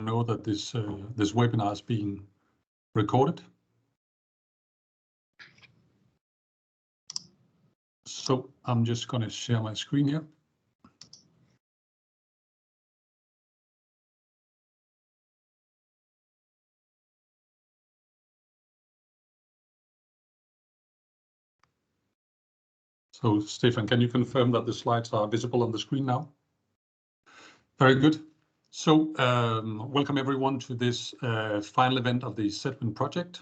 know that this webinar is being recorded. So I'm just going to share my screen here. So Stefan, can you confirm that the slides are visible on the screen now? Very good. So welcome everyone to this final event of the SETWind project.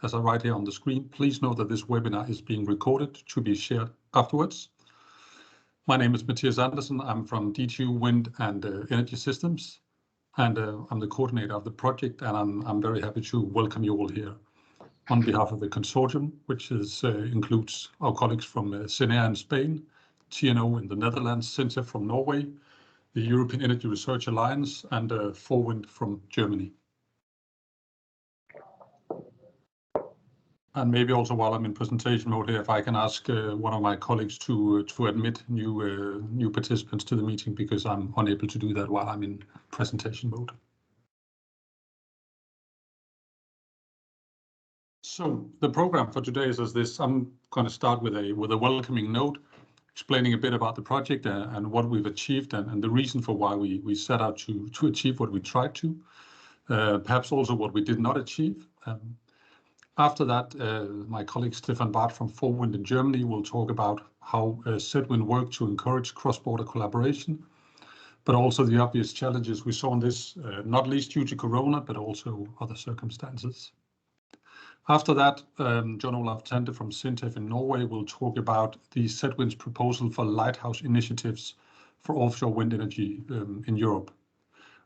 As I write here on the screen, please note that this webinar is being recorded to be shared afterwards. My name is Matthias Andersen. I'm from DTU Wind and Energy Systems, and I'm the coordinator of the project, and I'm very happy to welcome you all here on behalf of the consortium, which includes our colleagues from SENER in Spain, TNO in the Netherlands, SINTEF from Norway, the European Energy Research Alliance, and 4Wind from Germany. And maybe also while I'm in presentation mode here, if I can ask one of my colleagues to admit new participants to the meeting, because I'm unable to do that while I'm in presentation mode. So the program for today is as this. I'm going to start with a welcoming note, explaining a bit about the project and what we've achieved and the reason for why we set out to achieve what we tried to, perhaps also what we did not achieve. After that, my colleague Stefan Barth from 4Wind in Germany will talk about how SETWind worked to encourage cross-border collaboration, but also the obvious challenges we saw in this, not least due to Corona, but also other circumstances. After that, John Olav Tente from SINTEF in Norway will talk about the SETWind's proposal for Lighthouse Initiatives for offshore wind energy in Europe.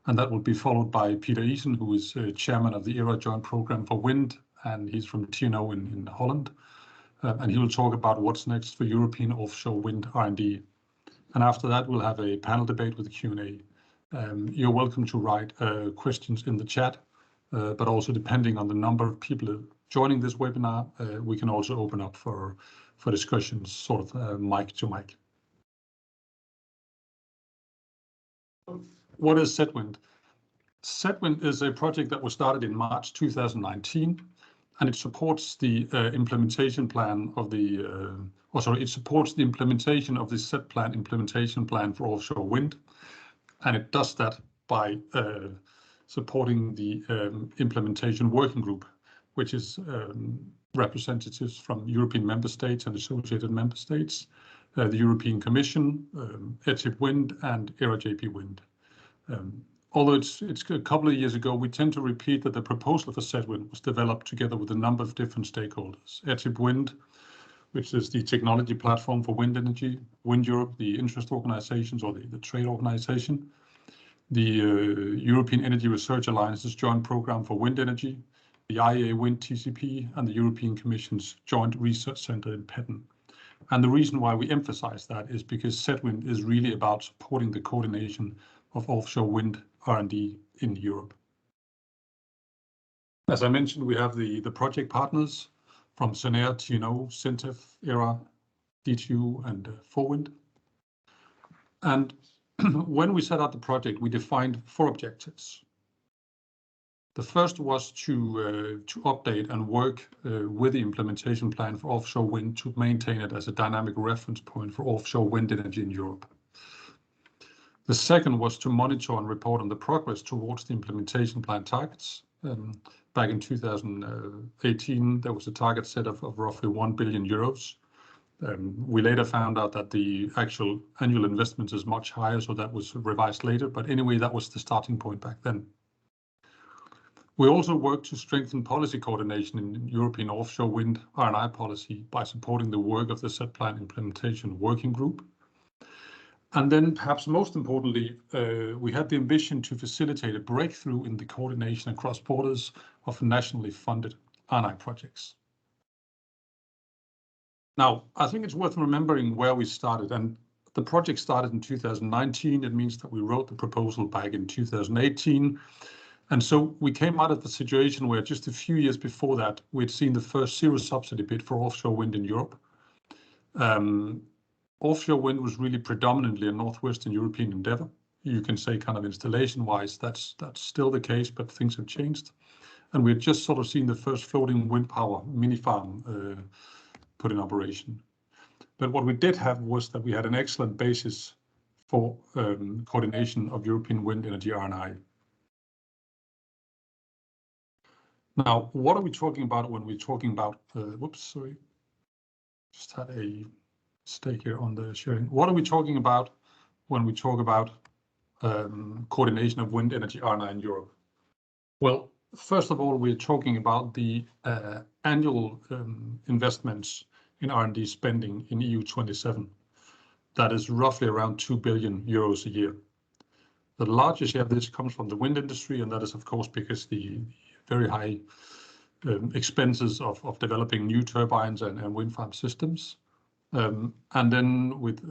And that will be followed by Peter Eason, who is chairman of the ERA Joint Program for Wind, and he's from TNO in Holland. And he will talk about what's next for European offshore wind R&D. And after that, we'll have a panel debate with a Q&A. You're welcome to write questions in the chat, but also depending on the number of people joining this webinar, we can also open up for discussions, sort of mic to mic. What is SETWind? SETWind is a project that was started in March 2019, and it supports the implementation plan of the, it supports the implementation of the SETPlan implementation plan for offshore wind, and it does that by supporting the implementation working group, which is representatives from European member states and associated member states, the European Commission, SETWind, and ERA-JP Wind. Although it's a couple of years ago, we tend to repeat that the proposal for SETWind was developed together with a number of different stakeholders. SETWind, which is the technology platform for wind energy, Wind Europe, the interest organizations or the trade organization, the European Energy Research Alliance's joint program for wind energy, the IEA Wind TCP, and the European Commission's Joint Research Center in Petten. And the reason why we emphasize that is because SETWind is really about supporting the coordination of offshore wind R&D in Europe. As I mentioned, we have the project partners from SENER, TNO, SINTEF, ERA, DTU, and 4Wind. And when we set out the project, we defined 4 objectives. The first was to update and work with the implementation plan for offshore wind to maintain it as a dynamic reference point for offshore wind energy in Europe. The second was to monitor and report on the progress towards the implementation plan targets. Back in 2018, there was a target set of roughly 1 billion euros. We later found out that the actual annual investment is much higher, so that was revised later. But anyway, that was the starting point back then. We also worked to strengthen policy coordination in European offshore wind R&I policy by supporting the work of the SETPlan implementation working group. And then perhaps most importantly, we had the ambition to facilitate a breakthrough in the coordination across borders of nationally funded R&I projects. Now, I think it's worth remembering where we started, and the project started in 2019. It means that we wrote the proposal back in 2018. And so we came out of the situation where just a few years before that, we'd seen the first zero subsidy bid for offshore wind in Europe. Offshore wind was really predominantly a Northwestern European endeavor. you can say kind of installation-wise, that's still the case, but things have changed. And we've just sort of seen the first floating wind power mini farm put in operation. But what we did have was that we had an excellent basis for coordination of European wind energy R&I. Now, what are we talking about when we're talking about, just had a mistake here on the sharing. What are we talking about when we talk about coordination of wind energy R&I in Europe? Well, first of all, we're talking about the annual investments in R&D spending in EU 27. That is roughly around 2 billion euros a year. The largest share of this comes from the wind industry, and that is, of course, because the very high expenses of developing new turbines and wind farm systems. And then with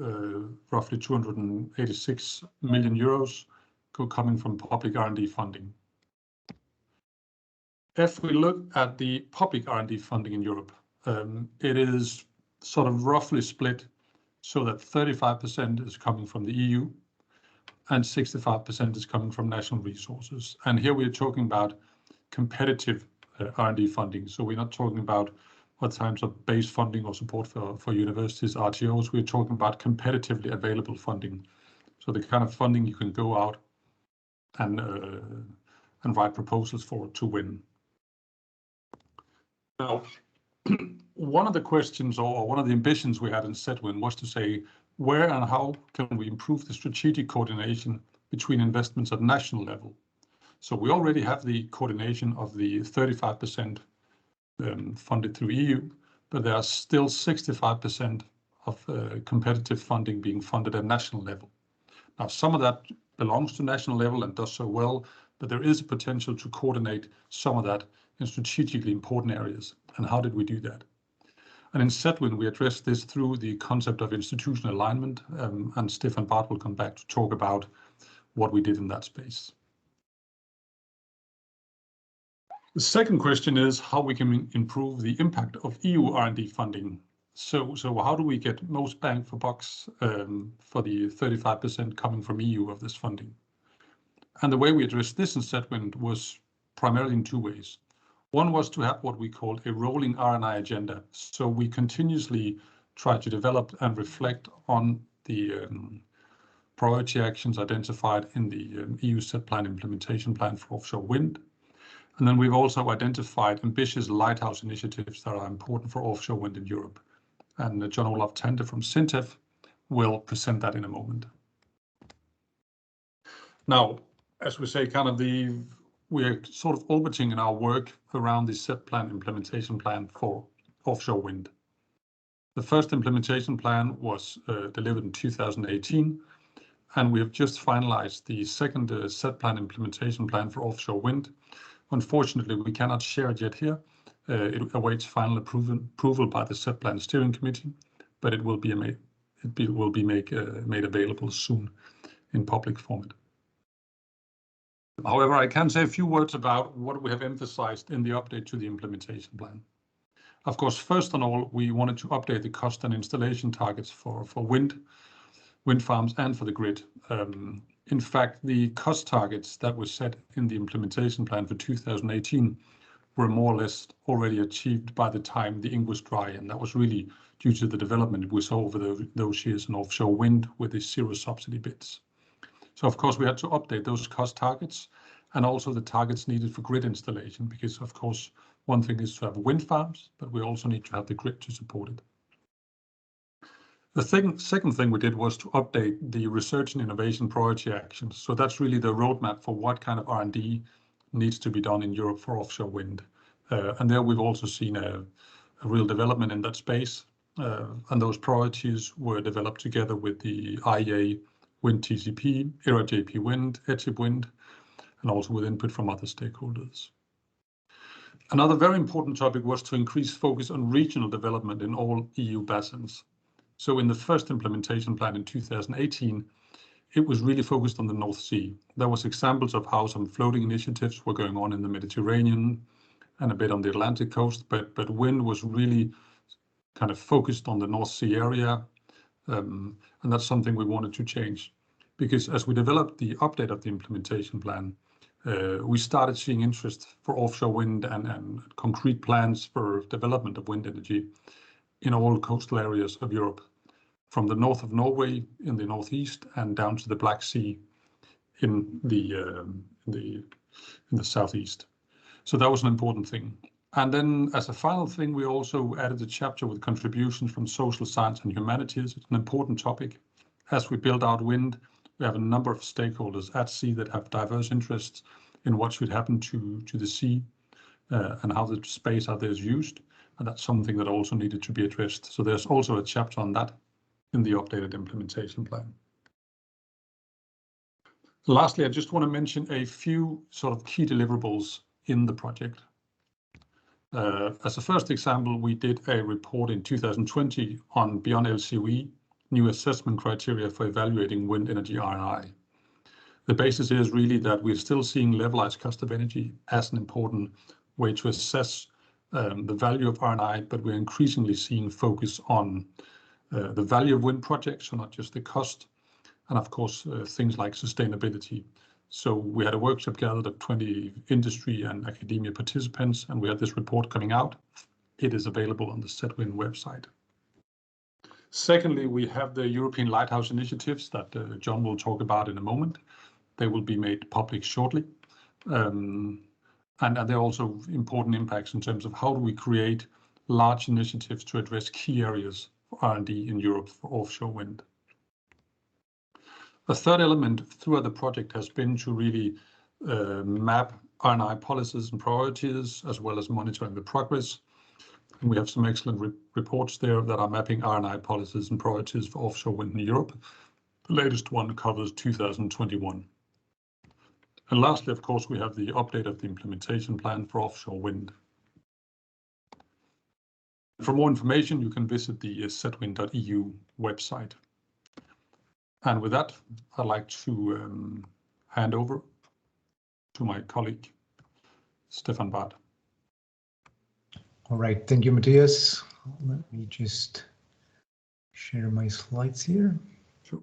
roughly 286 million euros coming from public R&D funding. If we look at the public R&D funding in Europe, it is sort of roughly split so that 35% is coming from the EU and 65% is coming from national resources. And here we're talking about competitive R&D funding. So we're not talking about what types of base funding or support for universities, RTOs. We're talking about competitively available funding. So the kind of funding you can go out and write proposals for to win. Now, one of the questions or one of the ambitions we had in SETWind was to say, where and how can we improve the strategic coordination between investments at national level? So we already have the coordination of the 35% funded through EU, but there are still 65% of competitive funding being funded at national level. Now, some of that belongs to national level and does so well, but there is a potential to coordinate some of that in strategically important areas. And how did we do that? And in SETWind, we addressed this through the concept of institutional alignment, and Stefan Barth will come back to talk about what we did in that space. The second question is how we can improve the impact of EU R&D funding. So how do we get most bang for bucks for the 35% coming from EU of this funding? And the way we addressed this in SETWind was primarily in two ways. One was to have what we called a rolling R&I agenda. So we continuously try to develop and reflect on the priority actions identified in the EU SETPlan implementation plan for offshore wind. And then we've also identified ambitious lighthouse initiatives that are important for offshore wind in Europe. And John Olaf Tante from SINTEF will present that in a moment. Now, as we say, we're sort of orbiting in our work around the SETPlan implementation plan for offshore wind. The first implementation plan was delivered in 2018, and we have just finalized the second SETPlan implementation plan for offshore wind. Unfortunately, we cannot share it yet here. It awaits final approval by the SETPlan steering committee, but it will be made available soon in public format. However, I can say a few words about what we have emphasized in the update to the implementation plan. Of course, first and all, we wanted to update the cost and installation targets for wind farms and for the grid. In fact, the cost targets that were set in the implementation plan for 2018 were more or less already achieved by the time the ink was dry, and that was really due to the development we saw over those years in offshore wind with the zero subsidy bids. So of course we had to update those cost targets and also the targets needed for grid installation, because of course one thing is to have wind farms, but we also need to have the grid to support it. The second thing we did was to update the research and innovation priority actions. So that's really the roadmap for what kind of R&D needs to be done in Europe for offshore wind. And there we've also seen a real development in that space. And those priorities were developed together with the IEA Wind TCP, ERA JP Wind, SETWind, and also with input from other stakeholders. Another very important topic was to increase focus on regional development in all EU basins. So in the first implementation plan in 2018, it was really focused on the North Sea. There was examples of how some floating initiatives were going on in the Mediterranean and a bit on the Atlantic coast, but wind was really kind of focused on the North Sea area. And that's something we wanted to change, because as we developed the update of the implementation plan, we started seeing interest for offshore wind and concrete plans for development of wind energy in all coastal areas of Europe, from the north of Norway in the northeast and down to the Black Sea in the southeast. So that was an important thing. And then as a final thing, we also added a chapter with contributions from social science and humanities. It's an important topic. As we build out wind, we have a number of stakeholders at sea that have diverse interests in what should happen to the sea and how the space out there is used. And that's something that also needed to be addressed. So there's also a chapter on that in the updated implementation plan. Lastly, I just want to mention a few sort of key deliverables in the project. As a first example, we did a report in 2020 on Beyond LCOE, new assessment criteria for evaluating wind energy R&I. The basis is really that we're still seeing levelized cost of energy as an important way to assess the value of R&I, but we're increasingly seeing focus on the value of wind projects, so not just the cost, and of course things like sustainability. So we had a workshop gathered of 20 industry and academia participants, and we had this report coming out. It is available on the SETWind website. Secondly, we have the European Lighthouse Initiatives that John will talk about in a moment. They will be made public shortly. And there are also important impacts in terms of how do we create large initiatives to address key areas for R&D in Europe for offshore wind. A third element throughout the project has been to really map R&I policies and priorities, as well as monitoring the progress. And we have some excellent reports there that are mapping R&I policies and priorities for offshore wind in Europe. The latest one covers 2021. And lastly, of course, we have the update of the implementation plan for offshore wind. For more information, you can visit the SETWind.eu website. And with that, I'd like to hand over to my colleague, Stefan Barth. All right, thank you, Matthias. Let me just share my slides here. Sure.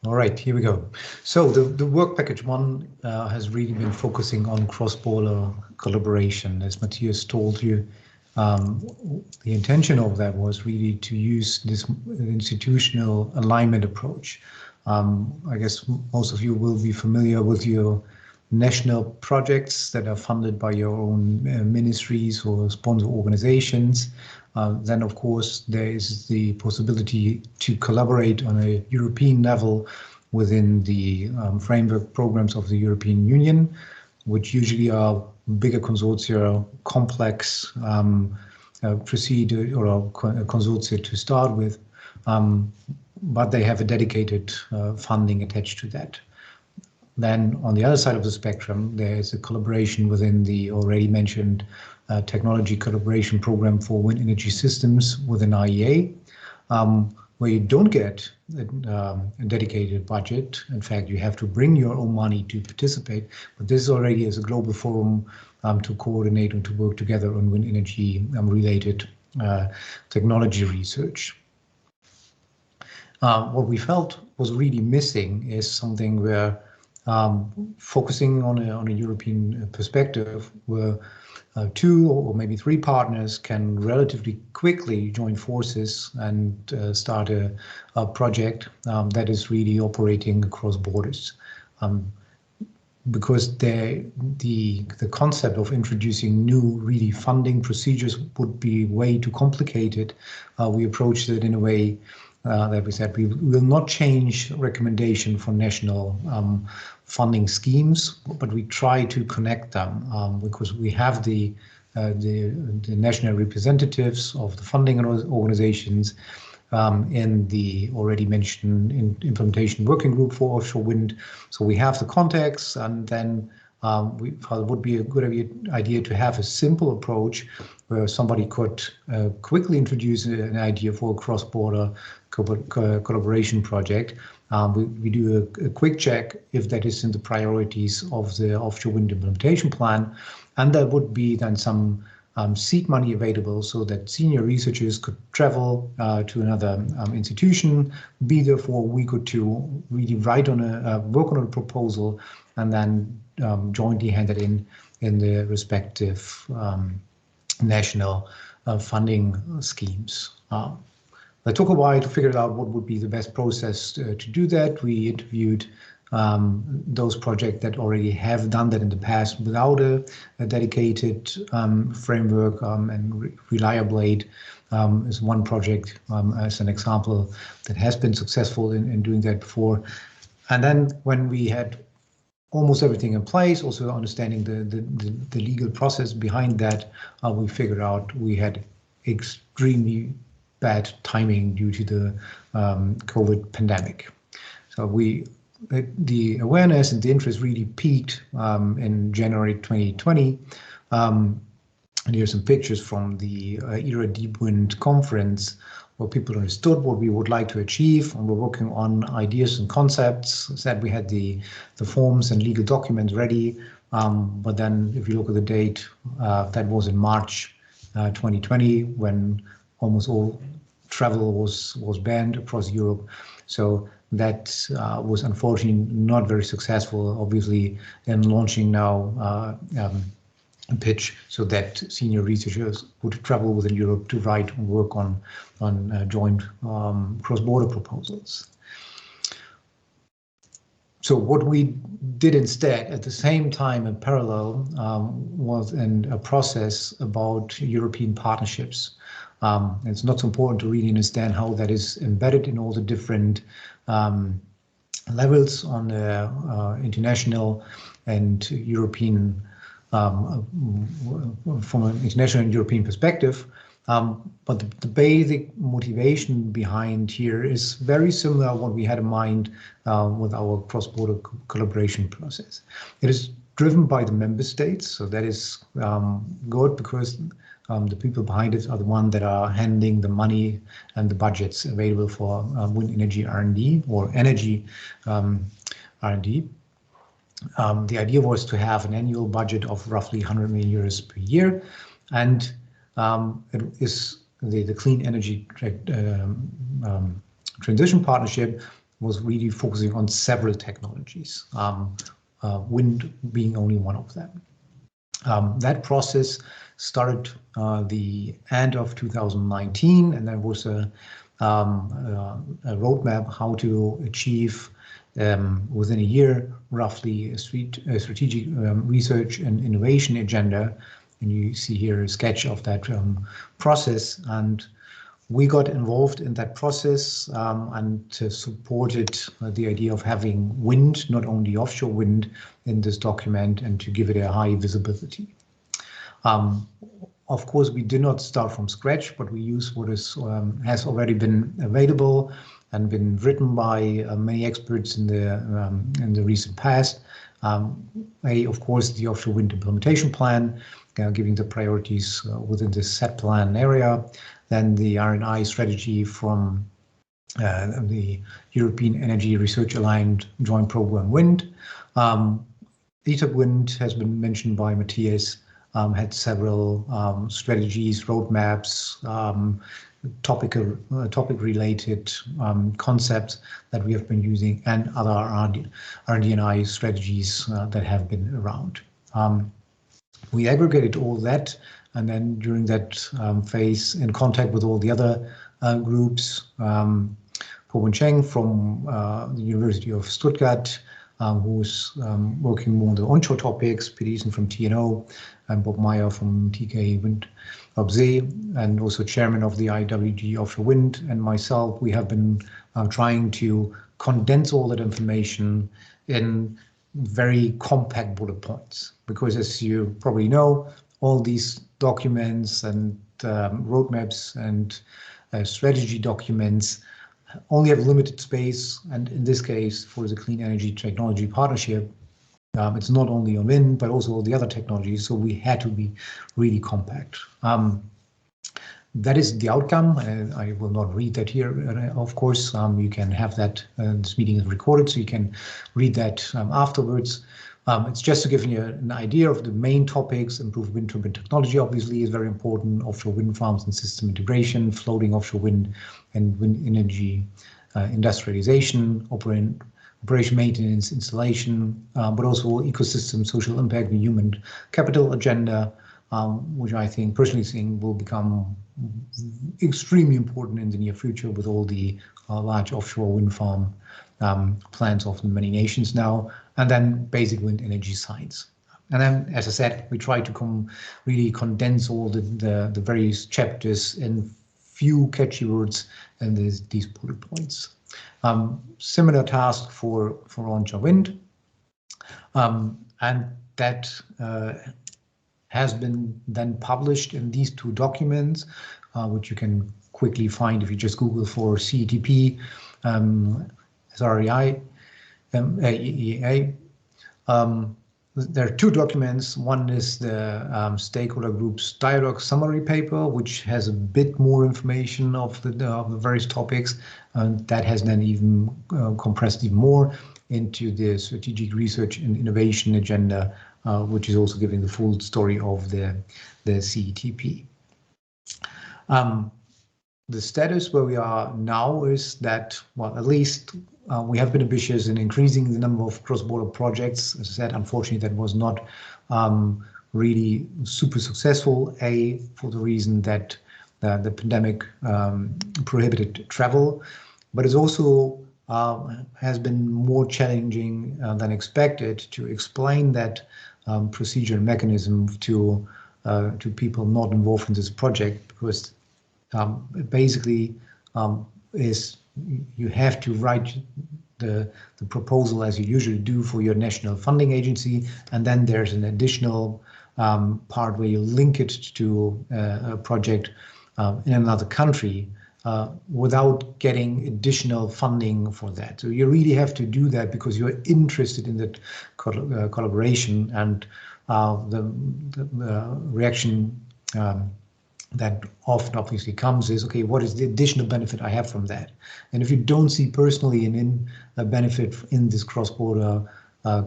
All right, here we go. So the work package one has really been focusing on cross-border collaboration. As Matthias told you, the intention of that was really to use this institutional alignment approach. I guess most of you will be familiar with your national projects that are funded by your own ministries or sponsor organizations. Then, of course, there is the possibility to collaborate on a European level within the framework programs of the European Union, which usually are bigger consortia, complex procedure or consortia to start with, but they have a dedicated funding attached to that. Then on the other side of the spectrum, there is a collaboration within the already mentioned technology collaboration program for wind energy systems within IEA, where you don't get a dedicated budget. In fact, you have to bring your own money to participate, but this already is a global forum to coordinate and to work together on wind energy related technology research. What we felt was really missing is something where focusing on a European perspective, where 2 or maybe 3 partners can relatively quickly join forces and start a project that is really operating across borders. Because the concept of introducing new really funding procedures would be way too complicated, we approached it in a way that we said we will not change recommendation for national funding schemes, but we try to connect them because we have the national representatives of the funding organizations in the already mentioned implementation working group for offshore wind. So we have the context, and then we thought it would be a good idea to have a simple approach where somebody could quickly introduce an idea for a cross-border collaboration project. We do a quick check if that is in the priorities of the offshore wind implementation plan, and there would be then some seed money available so that senior researchers could travel to another institution, be there for a week or two, really work on a proposal, and then jointly hand it in the respective national funding schemes. It took a while to figure out what would be the best process to do that. We interviewed those projects that already have done that in the past without a dedicated framework, and Reliable is one project as an example that has been successful in doing that before. And then when we had almost everything in place, also understanding the legal process behind that, we figured out we had extremely bad timing due to the COVID pandemic. So the awareness and the interest really peaked in January 2020. And here's some pictures from the ERA Deep Wind conference where people understood what we would like to achieve, and we're working on ideas and concepts. Said we had the forms and legal documents ready, but then if you look at the date, that was in March 2020, when almost all travel was banned across Europe. So that was unfortunately not very successful, obviously, in launching now a pitch so that senior researchers would travel within Europe to write and work on joint cross-border proposals. So what we did instead, at the same time in parallel, was a process about European partnerships. It's not so important to really understand how that is embedded in all the different levels on the international and European, from an international and European perspective. But the basic motivation behind here is very similar to what we had in mind with our cross-border collaboration process. It is driven by the member states, so that is good because the people behind it are the ones that are handling the money and the budgets available for wind energy R&D or energy R&D. The idea was to have an annual budget of roughly 100 million euros per year, and it is the Clean Energy Transition Partnership was really focusing on several technologies, wind being only one of them. That process started the end of 2019, and there was a roadmap how to achieve within a year roughly a strategic research and innovation agenda. And you see here a sketch of that process, and we got involved in that process and supported the idea of having wind, not only offshore wind, in this document, and to give it a high visibility. Of course, we did not start from scratch, but we use what has already been available and been written by many experts in the recent past. Of course, the offshore wind implementation plan, giving the priorities within the set plan area. Then the R&I strategy from the European Energy Research Aligned Joint Program Wind. SETWind has been mentioned by Matthias, had several strategies, roadmaps, topic-related concepts that we have been using, and other R&D&I strategies that have been around. We aggregated all that, and then during that phase, in contact with all the other groups, Po Cheng from the University of Stuttgart, who's working more on the onshore topics, Peter Eason from TNO, and Bob Meyer from TK Wind See, and also chairman of the IWG Offshore Wind, and myself. We have been trying to condense all that information in very compact bullet points, because as you probably know, all these documents and roadmaps and strategy documents only have limited space, and in this case, for the Clean Energy Technology Partnership, it's not only on wind, but also all the other technologies, so we had to be really compact. That is the outcome. I will not read that here, of course. You can have that, this meeting is recorded, so you can read that afterwards. It's just to give you an idea of the main topics. Improved wind turbine technology obviously is very important. Offshore wind farms and system integration, floating offshore wind and wind energy industrialization, operation maintenance, installation, but also ecosystem, social impact, and human capital agenda, which I think personally think will become extremely important in the near future with all the large offshore wind farm plans of many nations now, and then basic wind energy science. And then, as I said, we try to really condense all the various chapters in few catchy words and these bullet points. Similar task for onshore wind, and that has been then published in these two documents, which you can quickly find if you just Google for CETP, SREI, EEA. There are two documents. One is the stakeholder group's dialogue summary paper, which has a bit more information of the various topics, and that has then even compressed even more into the strategic research and innovation agenda, which is also giving the full story of the CETP. The status where we are now is that, well, at least we have been ambitious in increasing the number of cross-border projects. As I said, unfortunately, that was not really super successful, for the reason that the pandemic prohibited travel, but it's also has been more challenging than expected to explain that procedure and mechanism to people not involved in this project, because it basically is you have to write the proposal as you usually do for your national funding agency, and then there's an additional part where you link it to a project in another country without getting additional funding for that. So you really have to do that because you're interested in that collaboration, and the reaction that often obviously comes is, okay, what is the additional benefit I have from that? And if you don't see personally a benefit in this cross-border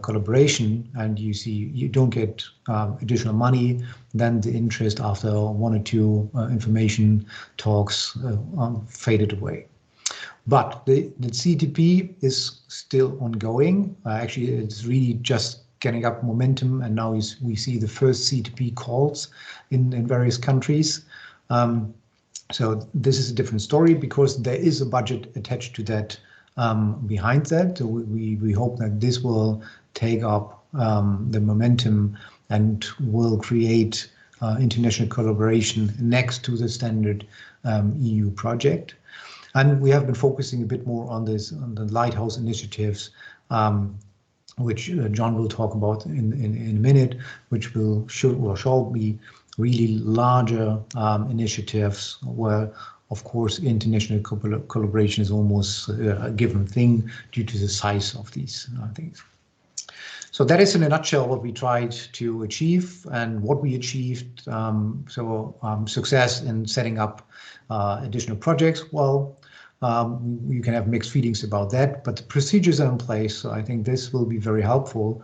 collaboration, and you don't get additional money, then the interest after one or two information talks faded away. But the CTP is still ongoing. Actually, it's really just getting up momentum, and now we see the first CTP calls in various countries. So this is a different story because there is a budget attached to that behind that. So we hope that this will take up the momentum and will create international collaboration next to the standard EU project. And we have been focusing a bit more on the Lighthouse Initiatives, which John will talk about in a minute, which shall be really larger initiatives where, of course, international collaboration is almost a given thing due to the size of these things. So that is in a nutshell what we tried to achieve and what we achieved. Success in setting up additional projects. Well, you can have mixed feelings about that, but the procedures are in place. So I think this will be very helpful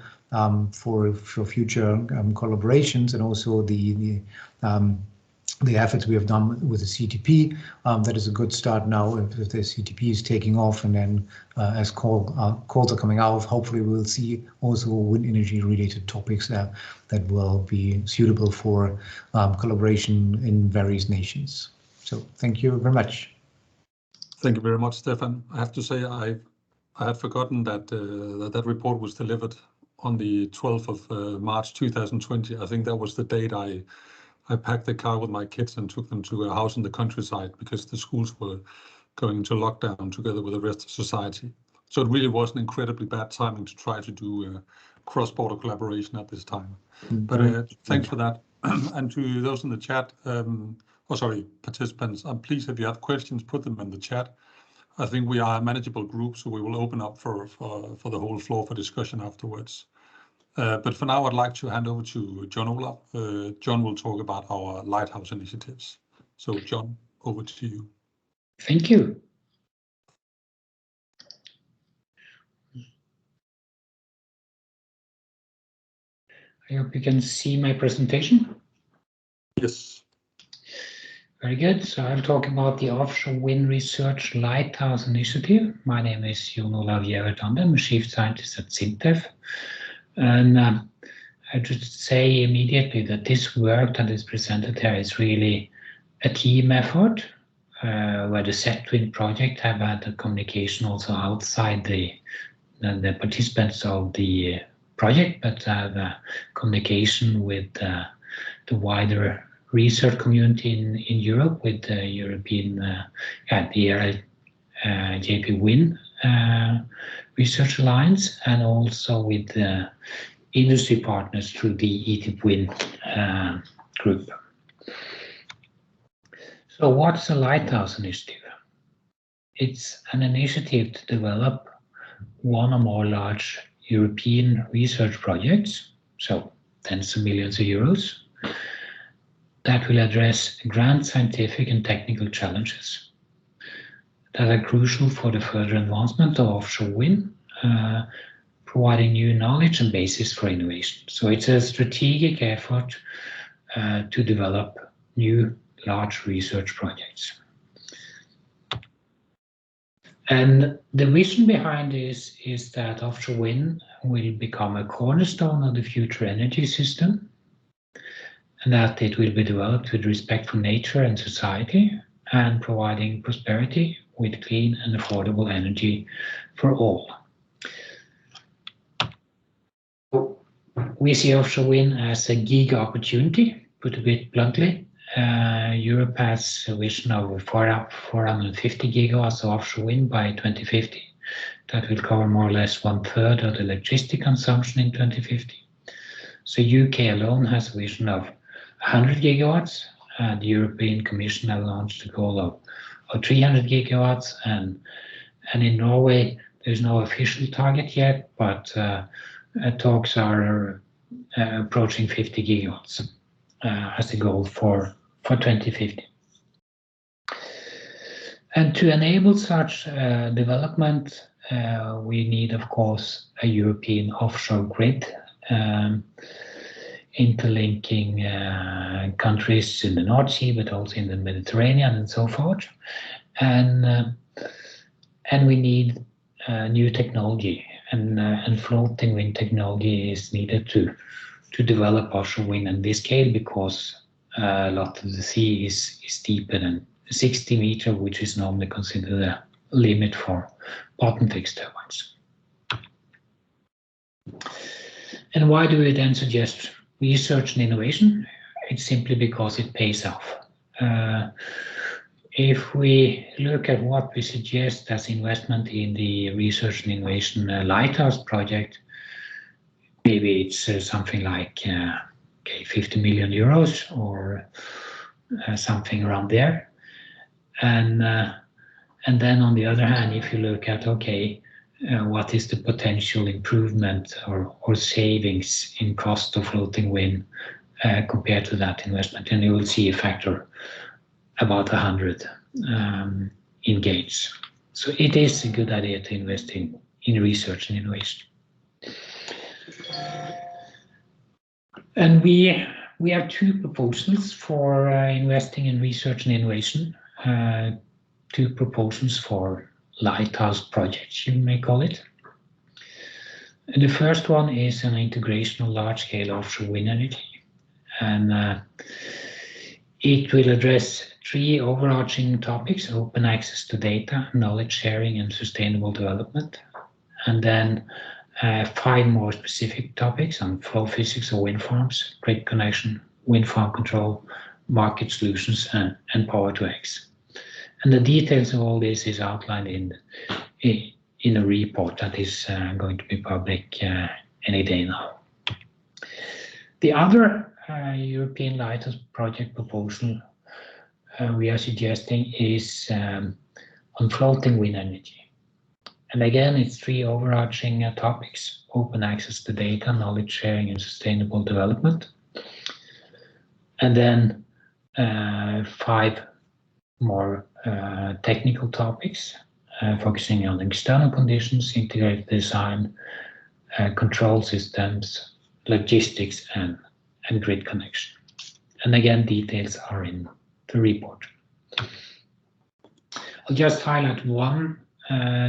for future collaborations, and also the efforts we have done with the CTP. That is a good start now. If the CTP is taking off, and then as calls are coming out, hopefully we'll see also wind energy related topics that will be suitable for collaboration in various nations. So thank you very much. Thank you very much, Stefan. I have to say I had forgotten that that report was delivered on the 12th of March 2020. I think that was the date I packed the car with my kids and took them to a house in the countryside because the schools were going into lockdown together with the rest of society. So it really was an incredibly bad timing to try to do cross-border collaboration at this time. But thanks for that. And to those in the chat, participants, please, if you have questions, put them in the chat. I think we are a manageable group, so we will open up for the whole floor for discussion afterwards. But for now, I'd like to hand over to John Olav. John will talk about our Lighthouse Initiatives. So John, over to you. Thank you. I hope you can see my presentation. Yes. Very good. So I'll talk about the Offshore Wind Research Lighthouse Initiative. My name is Jon Olav Gjævertande. I'm a Chief Scientist at SINTEF. And I should say immediately that this work that is presented here is really a team effort, where the SETWind project have had a communication also outside the participants of the project, but have a communication with the wider research community in Europe, with the European JPWin Research Alliance, and also with the industry partners through the ETWin group. So what's a Lighthouse Initiative? It's an initiative to develop one or more large European research projects, so tens of millions of euros, that will address grand scientific and technical challenges that are crucial for the further advancement of offshore wind, providing new knowledge and basis for innovation. So it's a strategic effort to develop new large research projects. And the vision behind this is that offshore wind will become a cornerstone of the future energy system, and that it will be developed with respect for nature and society, and providing prosperity with clean and affordable energy for all. We see offshore wind as a giga opportunity, put a bit bluntly. Europe has a vision of 450 gigawatts of offshore wind by 2050. That will cover more or less 1/3 of the electricity consumption in 2050. So UK alone has a vision of 100 gigawatts. The European Commission has launched a goal of 300 gigawatts, and in Norway there's no official target yet, but talks are approaching 50 gigawatts as the goal for 2050. And to enable such development, we need, of course, a European offshore grid, interlinking countries in the North Sea, but also in the Mediterranean and so forth. And we need new technology, and floating wind technology is needed to develop offshore wind in this scale, because a lot of the sea is deeper than 60 meters, which is normally considered a limit for bottom fixed turbines. And why do we then suggest research and innovation? It's simply because it pays off. If we look at what we suggest as investment in the research and innovation Lighthouse project, maybe it's something like 50 million euros or something around there. And then on the other hand, if you look at, what is the potential improvement or savings in cost of floating wind compared to that investment, and you will see a factor about 100 engaged. So it is a good idea to invest in research and innovation. And we have two proposals for investing in research and innovation, two proposals for Lighthouse projects, you may call it. And the first one is an integration of large-scale offshore wind energy. And it will address three overarching topics: open access to data, knowledge sharing, and sustainable development. And then 5 more specific topics on flow physics of wind farms, grid connection, wind farm control, market solutions, and power to X. And the details of all this is outlined in a report that is going to be public any day now. The other European Lighthouse project proposal we are suggesting is on floating wind energy. And again, it's 3 overarching topics: open access to data, knowledge sharing, and sustainable development. And then 5 more technical topics, focusing on external conditions, integrated design, control systems, logistics and grid connection. And again, details are in the report. I'll just highlight one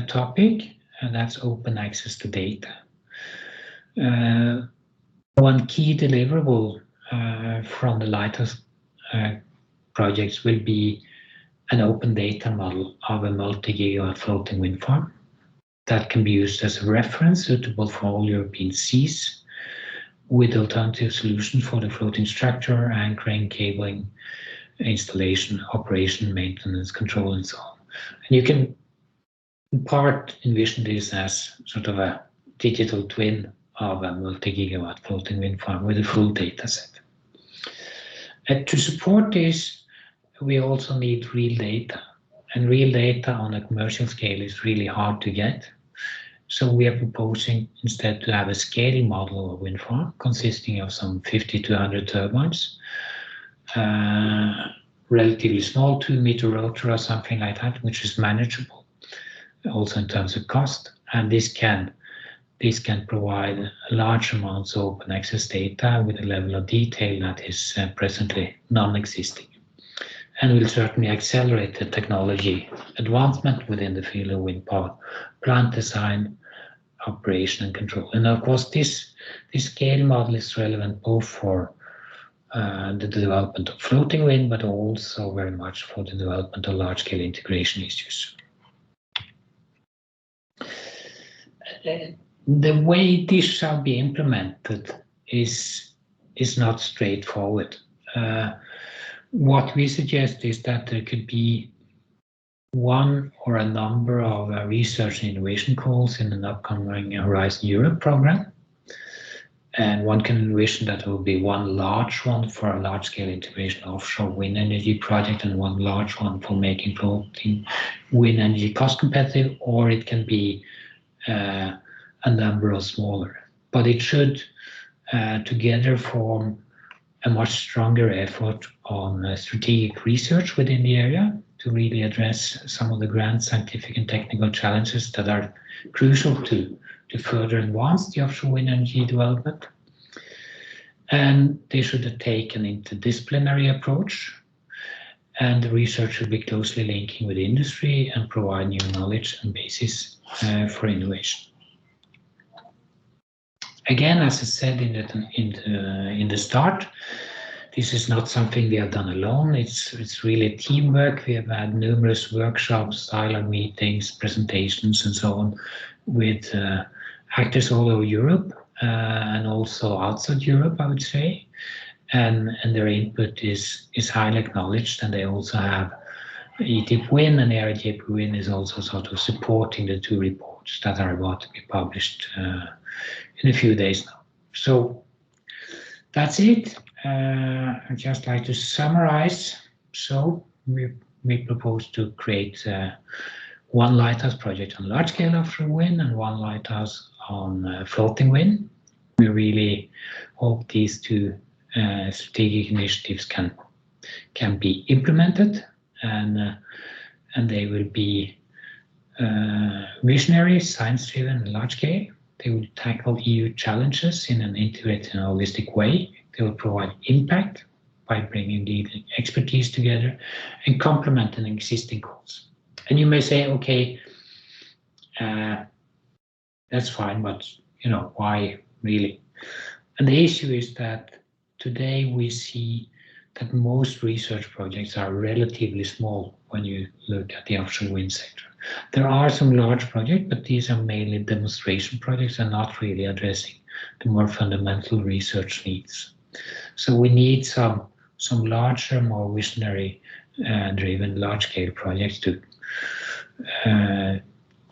topic, and that's open access to data. One key deliverable from the Lighthouse projects will be an open data model of a multi-gigawatt floating wind farm that can be used as a reference suitable for all European seas, with alternative solutions for the floating structure, anchoring, cabling, installation, operation, maintenance, control, and so on. And you can in part envision this as sort of a digital twin of a multi-gigawatt floating wind farm with a full data set. And to support this, we also need real data. And real data on a commercial scale is really hard to get. So we are proposing instead to have a scaling model of wind farm consisting of some 50 to 100 turbines, relatively small 2-meter rotor or something like that, which is manageable also in terms of cost. And this can provide large amounts of open access data with a level of detail that is presently non-existing, and will certainly accelerate the technology advancement within the field of wind power, plant design, operation and control. And of course, this scale model is relevant both for the development of floating wind, but also very much for the development of large-scale integration issues. The way this shall be implemented is not straightforward. What we suggest is that there could be one or a number of research and innovation calls in an upcoming Horizon Europe program. And one can envision that there will be one large one for a large-scale integration offshore wind energy project and one large one for making floating wind energy cost competitive, or it can be a number of smaller. But it should together form a much stronger effort on strategic research within the area to really address some of the grand scientific and technical challenges that are crucial to further advance the offshore wind energy development. And they should take an interdisciplinary approach, and the research should be closely linking with industry and provide new knowledge and basis for innovation. Again, as I said in the start, this is not something we have done alone. It's really teamwork. We have had numerous workshops, dialogue meetings, presentations, and so on with actors all over Europe and also outside Europe, I would say. And their input is highly acknowledged, and they also have SETWind, and SETWind is also sort of supporting the two reports that are about to be published in a few days now. So that's it. I'd just like to summarize. So we propose to create one lighthouse project on large-scale offshore wind and one lighthouse on floating wind. We really hope these two strategic initiatives can be implemented, and they will be visionary, science-driven, and large-scale. They will tackle EU challenges in an integrated and holistic way. They will provide impact by bringing the expertise together and complementing existing goals. And you may say, okay, that's fine, but why really? And the issue is that today we see that most research projects are relatively small when you look at the offshore wind sector. There are some large projects, but these are mainly demonstration projects and not really addressing the more fundamental research needs. So we need some larger, more visionary driven large-scale projects to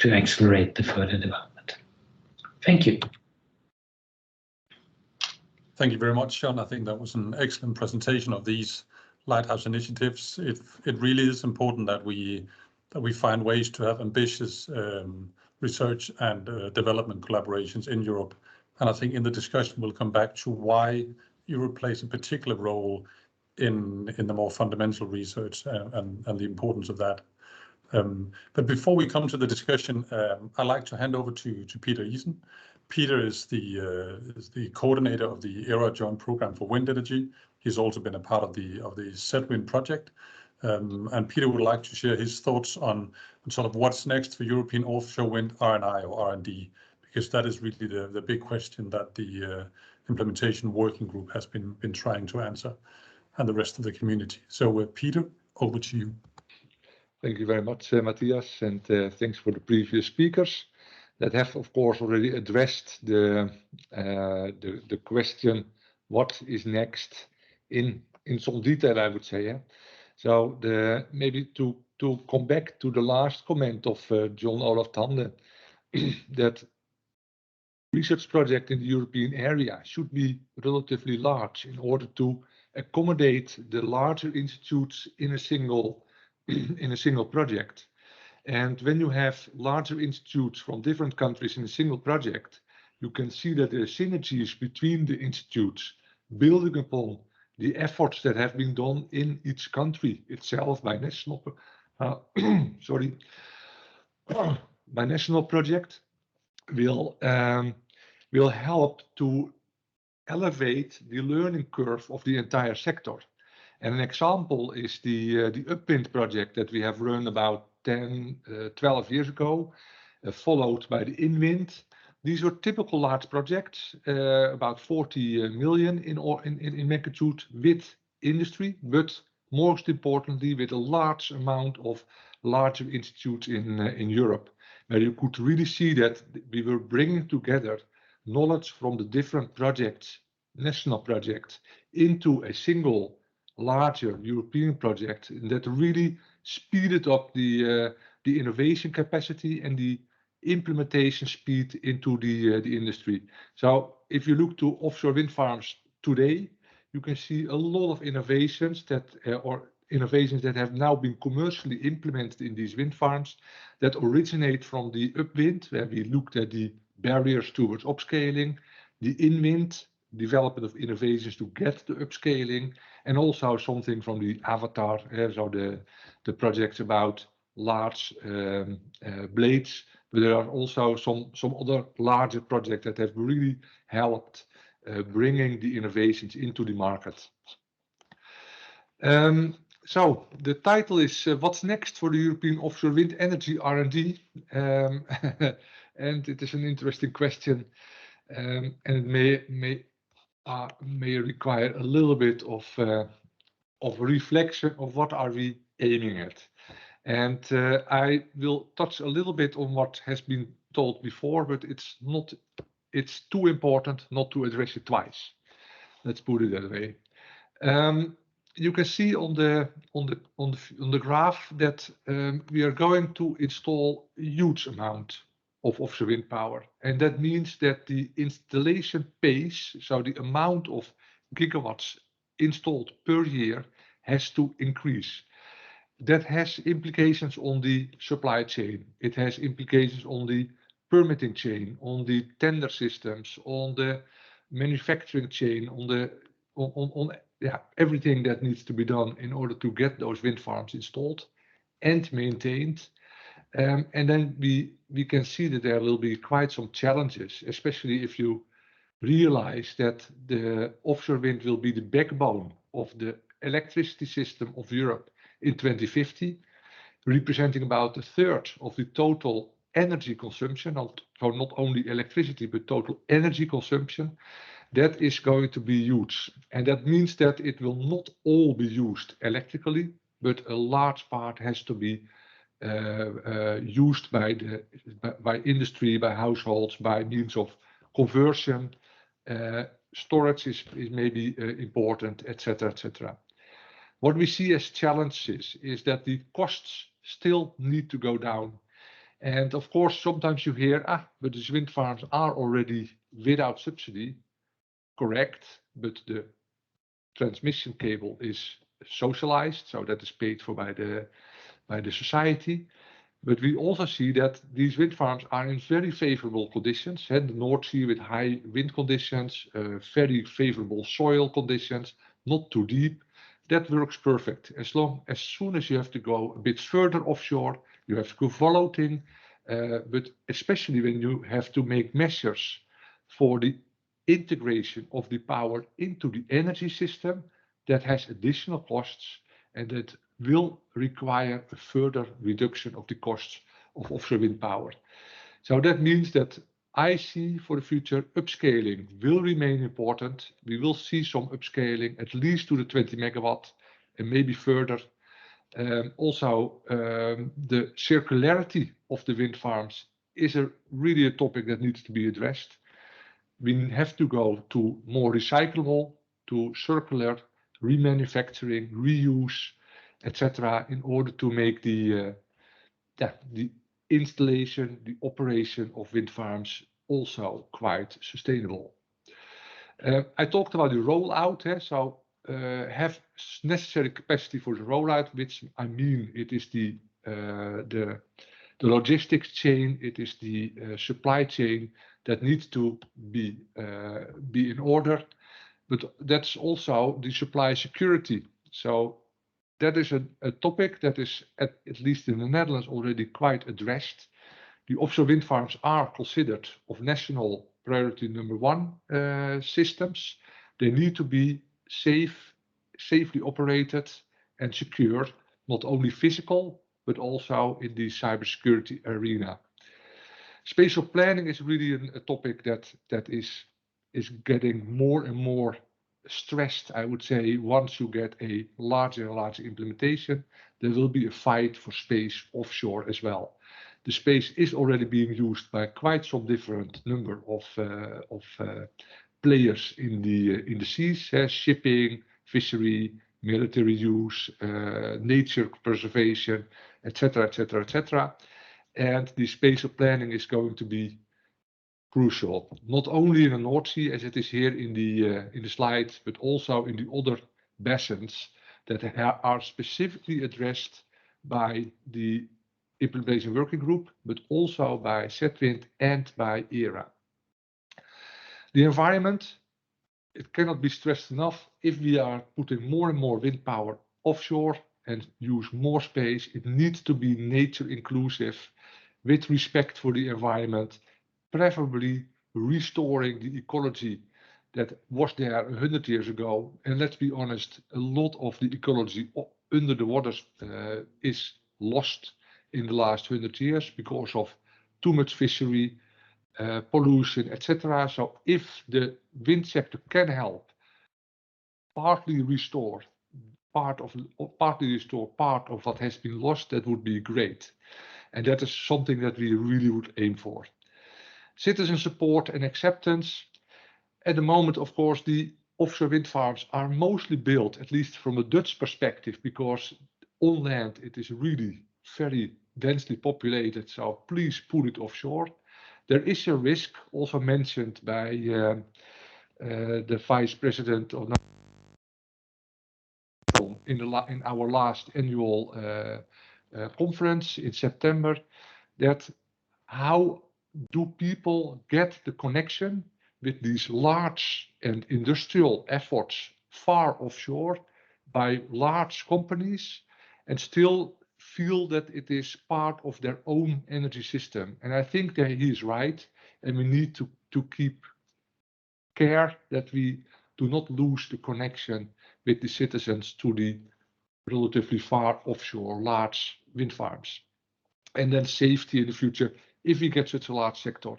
accelerate the further development. Thank you. Thank you very much, John. I think that was an excellent presentation of these Lighthouse initiatives. It really is important that we find ways to have ambitious research and development collaborations in Europe. And I think in the discussion we'll come back to why Europe plays a particular role in the more fundamental research and the importance of that. But before we come to the discussion, I'd like to hand over to Peter Eason. Peter is the coordinator of the ERA Joint Program for Wind Energy. He's also been a part of the SETWind project. And Peter would like to share his thoughts on sort of what's next for European offshore wind R&I or R&D, because that is really the big question that the implementation working group has been trying to answer, and the rest of the community. So Peter, over to you. Thank you very much, Matthias, and thanks for the previous speakers that have, of course, already addressed the question, what is next in some detail, I would say. Yeah? So maybe to come back to the last comment of John Olaf Tande, that research project in the European area should be relatively large in order to accommodate the larger institutes in a single project. And when you have larger institutes from different countries in a single project, you can see that there are synergies between the institutes, building upon the efforts that have been done in each country itself by national project, will help to elevate the learning curve of the entire sector. And an example is the Upwind project that we have run about 12 years ago, followed by the Inwind. These were typical large projects, about 40 million in magnitude with industry, but most importantly with a large amount of larger institutes in Europe, where you could really see that we were bringing together knowledge from the different projects, national projects, into a single larger European project, and that really speeded up the innovation capacity and the implementation speed into the industry. So if you look to offshore wind farms today, you can see a lot of innovations that have now been commercially implemented in these wind farms that originate from the Upwind, where we looked at the barriers towards upscaling, the Inwind, development of innovations to get the upscaling, and also something from the Avatar, so the projects about large blades. But there are also some other larger projects that have really helped bringing the innovations into the market. So the title is What's Next for the European Offshore Wind Energy R&D? And it is an interesting question, and it may require a little bit of reflection of what are we aiming at. And I will touch a little bit on what has been told before, but it's too important not to address it twice. Let's put it that way. You can see on the graph that we are going to install a huge amount of offshore wind power, and that means that the installation pace, so the amount of gigawatts installed per year, has to increase. That has implications on the supply chain. It has implications on the permitting chain, on the tender systems, on the manufacturing chain, on everything that needs to be done in order to get those wind farms installed and maintained. And then we can see that there will be quite some challenges, especially if you realize that the offshore wind will be the backbone of the electricity system of Europe in 2050, representing about a third of the total energy consumption, so not only electricity, but total energy consumption. That is going to be huge. And that means that it will not all be used electrically, but a large part has to be used by industry, by households, by means of conversion. Storage is maybe important, etc., etc. What we see as challenges is that the costs still need to go down. And of course, sometimes you hear, but these wind farms are already without subsidy. Correct, but the transmission cable is socialized, so that is paid for by the society. But we also see that these wind farms are in very favorable conditions. The North Sea with high wind conditions, very favorable soil conditions, not too deep. That works perfect. As soon as you have to go a bit further offshore, you have to go floating. But especially when you have to make measures for the integration of the power into the energy system, that has additional costs and that will require a further reduction of the costs of offshore wind power. So that means that I see for the future upscaling will remain important. We will see some upscaling at least to the 20 megawatt and maybe further. Also, the circularity of the wind farms is really a topic that needs to be addressed. We have to go to more recyclable, to circular, remanufacturing, reuse, etc., in order to make the installation, the operation of wind farms also quite sustainable. I talked about the rollout, so have necessary capacity for the rollout, which I mean it is the logistics chain, it is the supply chain that needs to be in order, but that's also the supply security. So that is a topic that is at least in the Netherlands already quite addressed. The offshore wind farms are considered of national priority number 1 systems. They need to be safely operated and secure, not only physical, but also in the cybersecurity arena. Spatial planning is really a topic that is getting more and more stressed, I would say. Once you get a larger implementation, there will be a fight for space offshore as well. The space is already being used by quite some different number of players in the seas, shipping, fishery, military use, nature preservation, etc., etc., etc. And the spatial planning is going to be crucial, not only in the North Sea as it is here in the slide, but also in the other basins that are specifically addressed by the implementation working group, but also by SETWind and by ERA. The environment, it cannot be stressed enough. If we are putting more and more wind power offshore and use more space, it needs to be nature inclusive with respect for the environment, preferably restoring the ecology that was there 100 years ago. And let's be honest, a lot of the ecology under the waters is lost in the last 100 years because of too much fishery, pollution, etc. So if the wind sector can help partly restore part of what has been lost, that would be great. And that is something that we really would aim for. Citizen support and acceptance. At the moment, of course, the offshore wind farms are mostly built, at least from a Dutch perspective, because on land it is really very densely populated. So please put it offshore. There is a risk, also mentioned by the Vice President of in our last annual conference in September, that how do people get the connection with these large and industrial efforts far offshore by large companies and still feel that it is part of their own energy system? And I think that he is right, and we need to keep care that we do not lose the connection with the citizens to the relatively far offshore large wind farms. And then safety in the future. If we get such a large sector,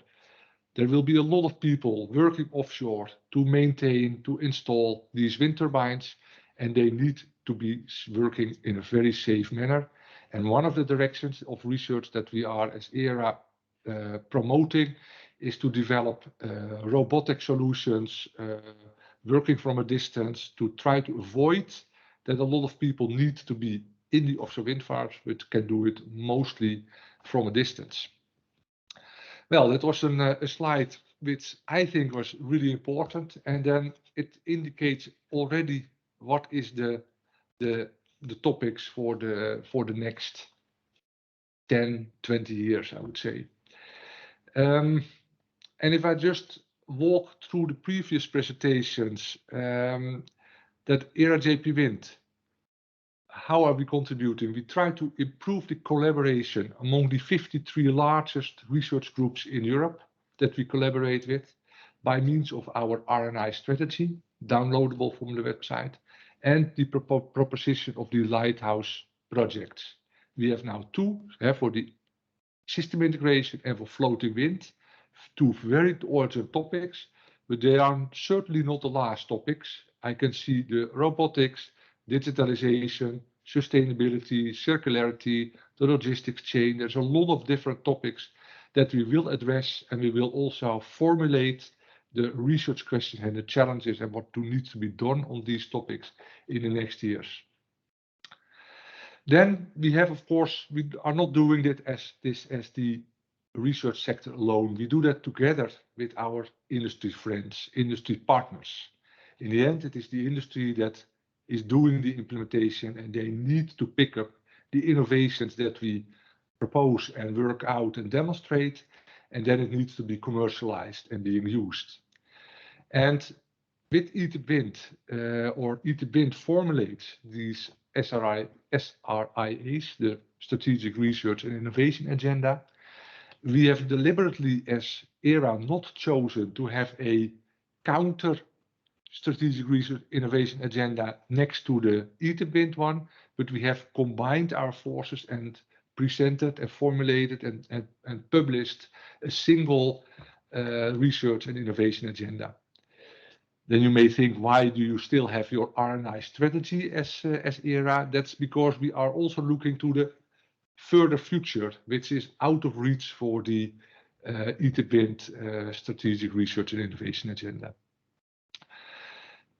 there will be a lot of people working offshore to maintain, to install these wind turbines, and they need to be working in a very safe manner. And one of the directions of research that we are as ERA promoting is to develop robotic solutions, working from a distance, to try to avoid that a lot of people need to be in the offshore wind farms, but can do it mostly from a distance. Well, that was a slide which I think was really important, and then it indicates already what is the topics for the next 10, 20 years, I would say. And if I just walk through the previous presentations, that ERA JP Wind, how are we contributing? We try to improve the collaboration among the 53 largest research groups in Europe that we collaborate with. by means of our R&I strategy, downloadable from the website, and the proposition of the Lighthouse projects. We have now two for the system integration and for floating wind, two very urgent topics, but they are certainly not the last topics. I can see the robotics, digitalization, sustainability, circularity, the logistics chain. There's a lot of different topics that we will address, and we will also formulate the research questions and the challenges and what needs to be done on these topics in the next years. Then we have, of course, we are not doing it as the research sector alone. We do that together with our industry friends, industry partners. In the end, it is the industry that is doing the implementation, and they need to pick up the innovations that we propose and work out and demonstrate, and then it needs to be commercialized and being used. And with SETWind, or SETWind formulates these SRIAs, the Strategic Research and Innovation Agenda. We have deliberately, as ERA, not chosen to have a counter Strategic Research Innovation Agenda next to the SETWind one, but we have combined our forces and presented and formulated and published a single research and innovation agenda. Then you may think, why do you still have your R&I strategy as ERA? That's because we are also looking to the further future, which is out of reach for the SETWind Strategic Research and Innovation Agenda.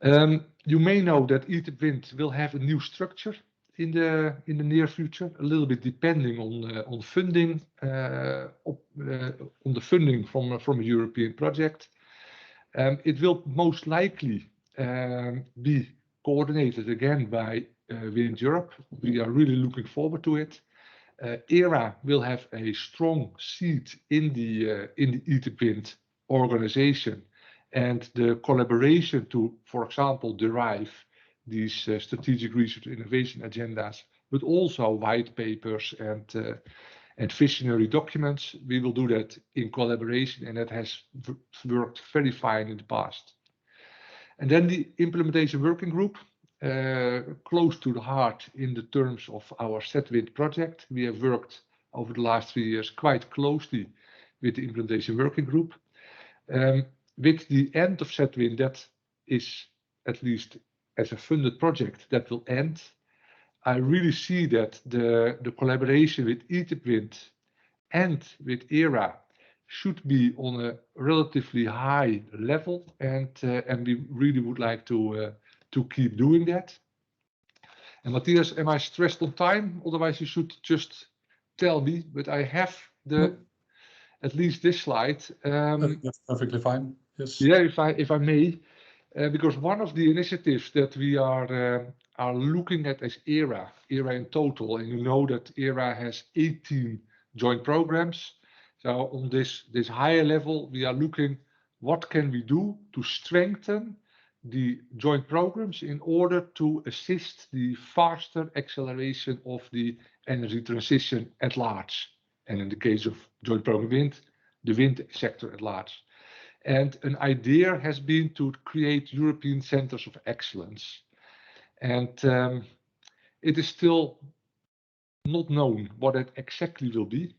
You may know that SETWind will have a new structure in the near future, a little bit depending on funding, on the funding from a European project. It will most likely be coordinated again by Wind Europe. We are really looking forward to it. ERA will have a strong seat in the SETWind organization, and the collaboration to, for example, derive these strategic research innovation agendas, but also white papers and visionary documents. We will do that in collaboration, and that has worked very fine in the past. And then the implementation working group, close to the heart in the terms of our SETWind project. We have worked over the last 3 years quite closely with the implementation working group. With the end of SETWind, that is, at least as a funded project, that will end. I really see that the collaboration with SETWind and with ERA should be on a relatively high level, and we really would like to keep doing that. And Matthias, am I stressed on time? Otherwise, you should just tell me. But I have at least this slide. That's perfectly fine. Yes. Yeah, if I may, because one of the initiatives that we are looking at as ERA in total, and you know that ERA has 18 joint programs. So on this higher level, we are looking what can we do to strengthen the joint programs in order to assist the faster acceleration of the energy transition at large. And in the case of joint program wind, the wind sector at large. And an idea has been to create European centers of excellence. And it is still not known what it exactly will be.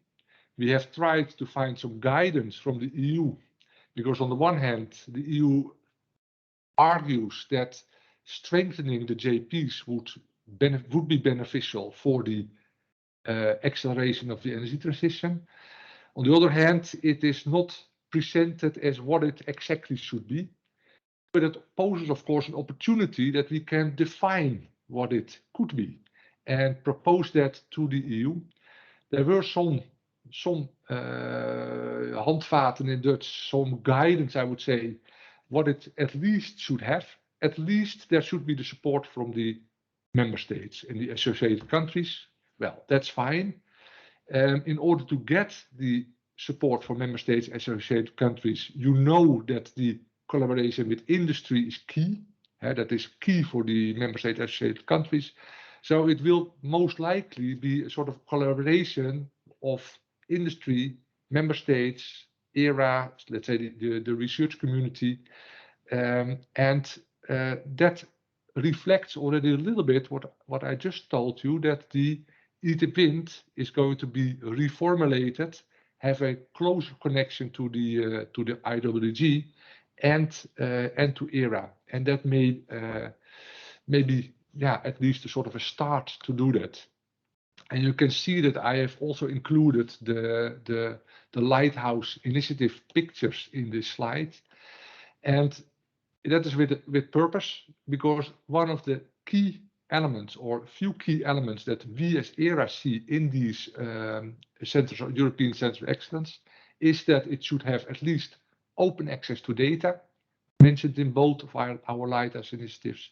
We have tried to find some guidance from the EU, because on the one hand, the EU argues that strengthening the JPs would be beneficial for the acceleration of the energy transition. On the other hand, it is not presented as what it exactly should be, but it poses, of course, an opportunity that we can define what it could be and propose that to the EU. There were some handvaten in Dutch, some guidance, I would say, what it at least should have. At least there should be the support from the member states and the associated countries. Well, that's fine. In order to get the support from member states, associated countries, you know that the collaboration with industry is key. That is key for the member state associated countries. So it will most likely be a sort of collaboration of industry, member states, ERA, let's say the research community, and that reflects already a little bit what I just told you, that the SETWind is going to be reformulated, have a closer connection to the IWG and to ERA, and that may maybe at least a sort of a start to do that. And you can see that I have also included the Lighthouse Initiative pictures in this slide, and that is with purpose, because one of the key elements, or few key elements, that we as ERA see in these centers of European Centers of Excellence is that it should have at least open access to data, mentioned in both of our Lighthouse Initiatives.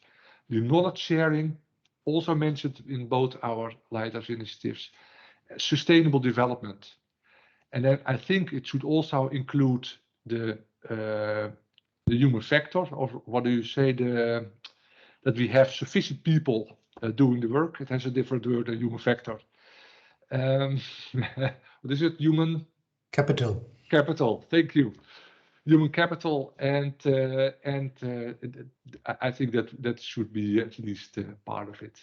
The knowledge sharing, also mentioned in both our Lighthouse Initiatives. Sustainable development. And then I think it should also include the human factor, or what do you say, that we have sufficient people doing the work. It has a different word than human factor. What is it? Human capital. Capital. Thank you. Human capital, and I think that should be at least part of it.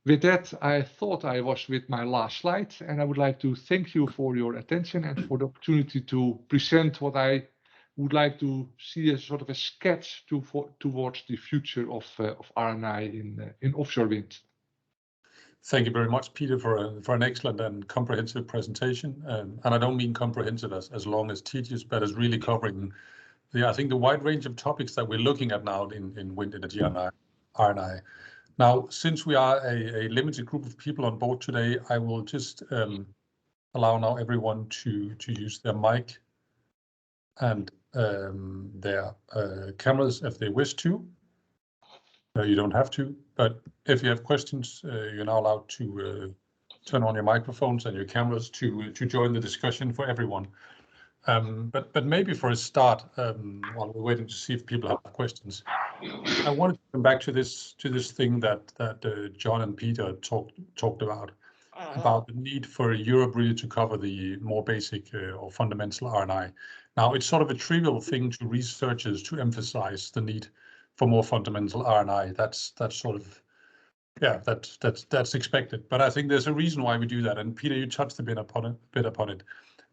With that, I thought I was with my last slide, and I would like to thank you for your attention and for the opportunity to present what I would like to see as sort of a sketch towards the future of RNI in offshore wind. Thank you very much, Peter, for an excellent and comprehensive presentation. And I don't mean comprehensive as long as tedious, but as really covering I think the wide range of topics that we're looking at now in wind energy and RNI. Now, since we are a limited group of people on board today, I will just allow now everyone to use their mic and their cameras if they wish to. You don't have to, but if you have questions, you're now allowed to turn on your microphones and your cameras to join the discussion for everyone. But maybe for a start, while we're waiting to see if people have questions, I wanted to come back to this thing that John and Peter talked about the need for Europe really to cover the more basic or fundamental RNI. Now, it's sort of a trivial thing to researchers to emphasize the need for more fundamental RNI. That's sort of, that's expected. But I think there's a reason why we do that. And Peter, you touched a bit upon it,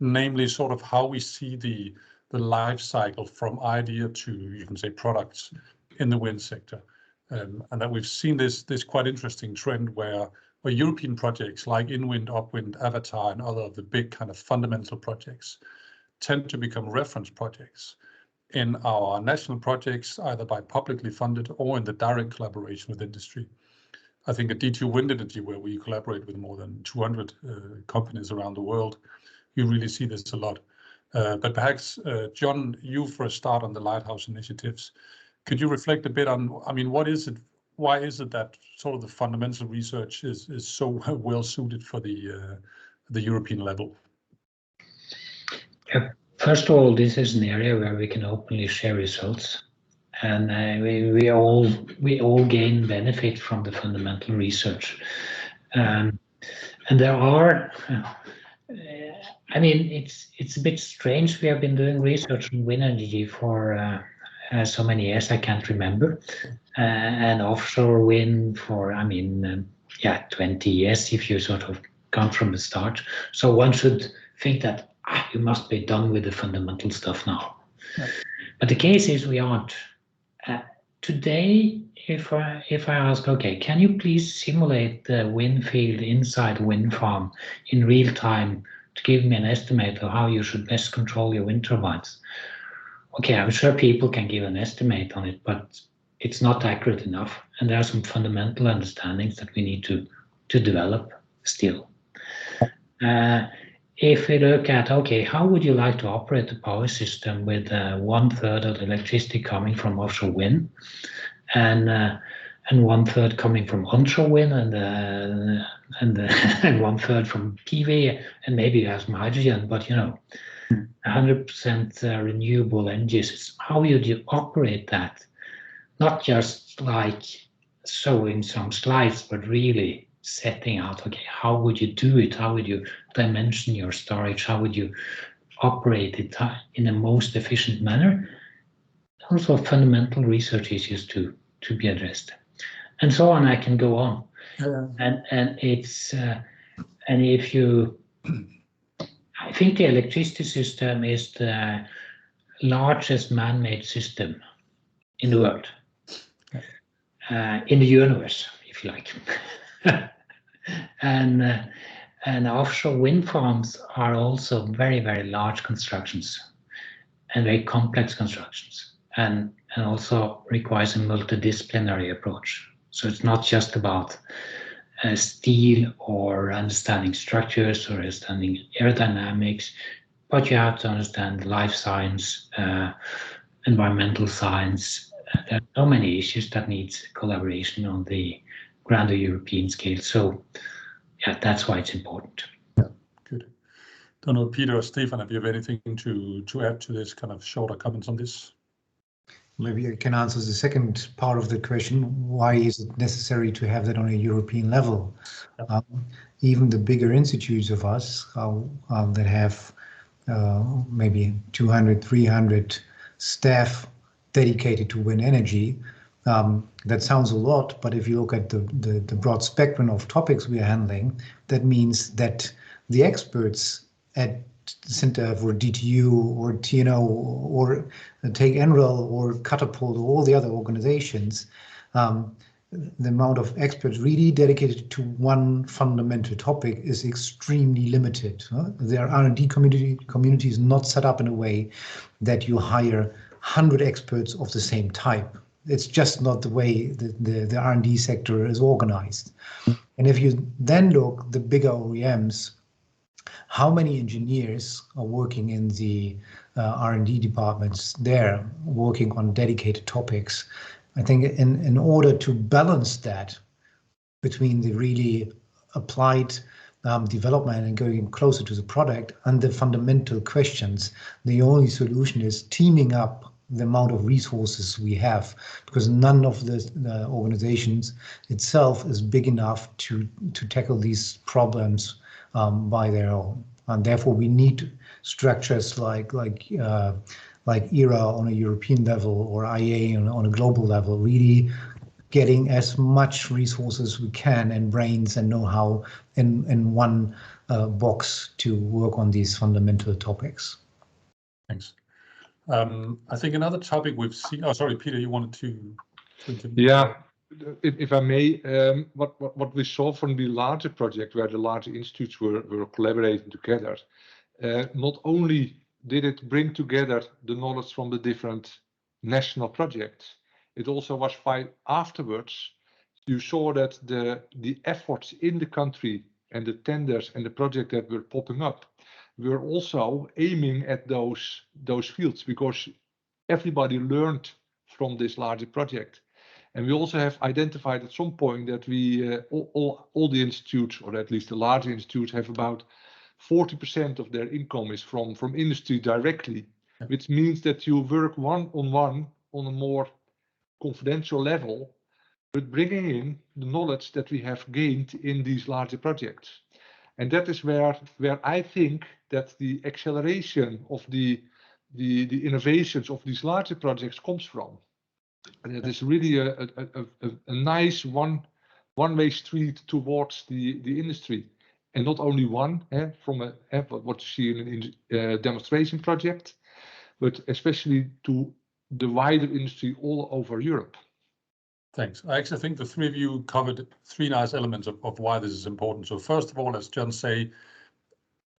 namely sort of how we see the life cycle from idea to, you can say, products in the wind sector. And that we've seen this quite interesting trend where European projects like InWind, UpWind, Avatar, and other of the big kind of fundamental projects tend to become reference projects in our national projects, either by publicly funded or in the direct collaboration with industry. I think at D2 Wind Energy, where we collaborate with more than 200 companies around the world, you really see this a lot. But perhaps, John, you for a start on the Lighthouse Initiatives, could you reflect a bit on, I mean, what is it? Why is it that sort of the fundamental research is so well suited for the European level? First of all, this is an area where we can openly share results, and we all gain benefit from the fundamental research. And there are, I mean, it's a bit strange. We have been doing research on wind energy for so many years, I can't remember, and offshore wind for, 20 years if you sort of come from the start. So one should think that you must be done with the fundamental stuff now. Right. But the case is we aren't. Today, if I ask, okay, can you please simulate the wind field inside a wind farm in real time to give me an estimate of how you should best control your wind turbines? Okay, I'm sure people can give an estimate on it, but it's not accurate enough. And there are some fundamental understandings that we need to develop still. If we look at, okay, how would you like to operate the power system with 1/3 of the electricity coming from offshore wind and 1/3 coming from onshore wind and 1/3 from PV, and maybe you have some hydrogen, but 100% renewable energies. How would you operate that? Not just like showing some slides, but really setting out, okay, how would you do it? How would you dimension your storage? How would you operated in the most efficient manner. Also fundamental research issues to be addressed, and so on. I can go on. And it's and if you, I think the electricity system is the largest man-made system in the world, in the universe, if you like. And offshore wind farms are also very, very large constructions and very complex constructions, and also requires a multidisciplinary approach. So it's not just about steel or understanding structures or understanding aerodynamics, but you have to understand life science, environmental science. There are so many issues that need collaboration on the grander European scale. So yeah, that's why it's important. Yeah, good. Don't know, Peter or Stefan, if you have anything to add to this, kind of shorter comments on this? Maybe I can answer the second part of the question. Why is it necessary to have that on a European level? Yeah. Even the bigger institutes of us that have maybe 200, 300 staff dedicated to wind energy, that sounds a lot, but if you look at the broad spectrum of topics we are handling, that means that the experts at Center for DTU or TNO or take NREL or Catapult or all the other organizations, the amount of experts really dedicated to one fundamental topic is extremely limited. Their R&D community is not set up in a way that you hire 100 experts of the same type. It's just not the way the R&D sector is organized. And if you then look the bigger OEMs, how many engineers are working in the R&D departments there, working on dedicated topics? I think in order to balance that between the really applied development and going closer to the product and the fundamental questions, the only solution is teaming up the amount of resources we have, because none of the organizations itself is big enough to tackle these problems by their own, and therefore we need structures like ERA on a European level or IA on a global level, really getting as much resources as we can and brains and know-how in one box to work on these fundamental topics. Thanks. I think another topic we've seen. Oh, sorry, Peter, you wanted to intervene? Yeah. If I may, what we saw from the larger project where the larger institutes were collaborating together, not only did it bring together the knowledge from the different national projects, it also was fine afterwards. You saw that the efforts in the country and the tenders and the projects that were popping up were also aiming at those fields, because everybody learned from this larger project. And we also have identified at some point that we all the institutes, or at least the larger institutes, have about 40% of their income is from industry directly, which means that you work one-on-one on a more confidential level, but bringing in the knowledge that we have gained in these larger projects. And that is where I think that the acceleration of the innovations of these larger projects comes from. And it is really a nice one-way street towards the industry, and not only one from what you see in a demonstration project, but especially to the wider industry all over Europe. Thanks. I actually think the three of you covered three nice elements of why this is important. So first of all, as John say,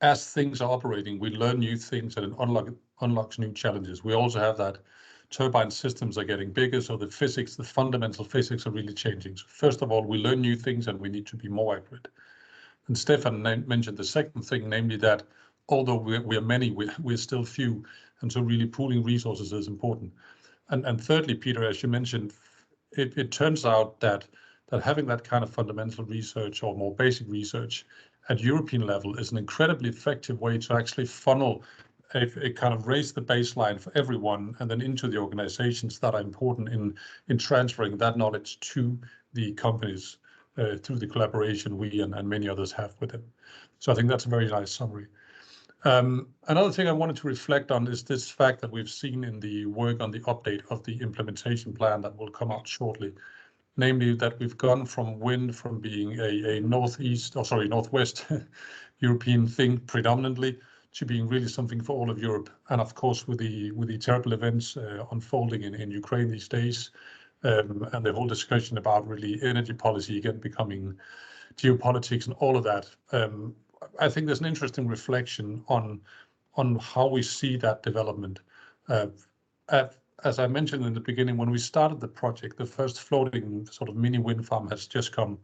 as things are operating, we learn new things and it unlocks new challenges. We also have that turbine systems are getting bigger, so the physics, the fundamental physics are really changing. So first of all, we learn new things and we need to be more accurate. And Stefan mentioned the second thing, namely that although we are many, we're still few, and so really pooling resources is important. And thirdly, Peter, as you mentioned, it turns out that having that kind of fundamental research or more basic research at European level is an incredibly effective way to actually funnel a kind of raise the baseline for everyone and then into the organizations that are important in transferring that knowledge to the companies through the collaboration we and many others have with them. So I think that's a very nice summary. Another thing I wanted to reflect on is this fact that we've seen in the work on the update of the implementation plan that will come out shortly, namely that we've gone from wind from being a northwest European thing predominantly to being really something for all of Europe. And of course, with the terrible events unfolding in Ukraine these days, and the whole discussion about really energy policy again becoming geopolitics and all of that, I think there's an interesting reflection on how we see that development. As I mentioned in the beginning, when we started the project, the first floating sort of mini wind farm has just come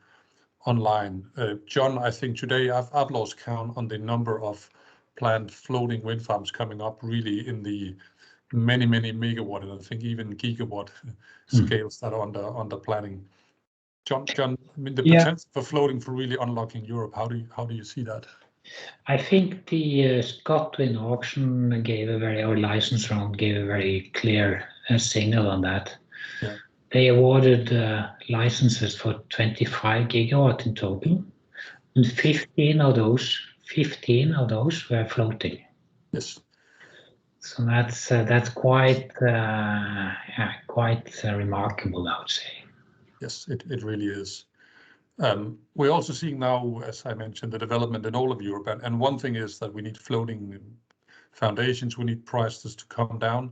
online. John, I think today I've lost count on the number of planned floating wind farms coming up really in the many megawatt, and I think even gigawatt scales that are under planning. John, I mean, the potential for floating for really unlocking Europe, how do you see that? I think the ScotWind auction license round gave a very clear signal on that. Yeah. They awarded licenses for 25 gigawatt in total, and 15 of those were floating. Yes. So that's quite remarkable, I would say. Yes, it really is. We're also seeing now, as I mentioned, the development in all of Europe. And one thing is that we need floating foundations, we need prices to come down.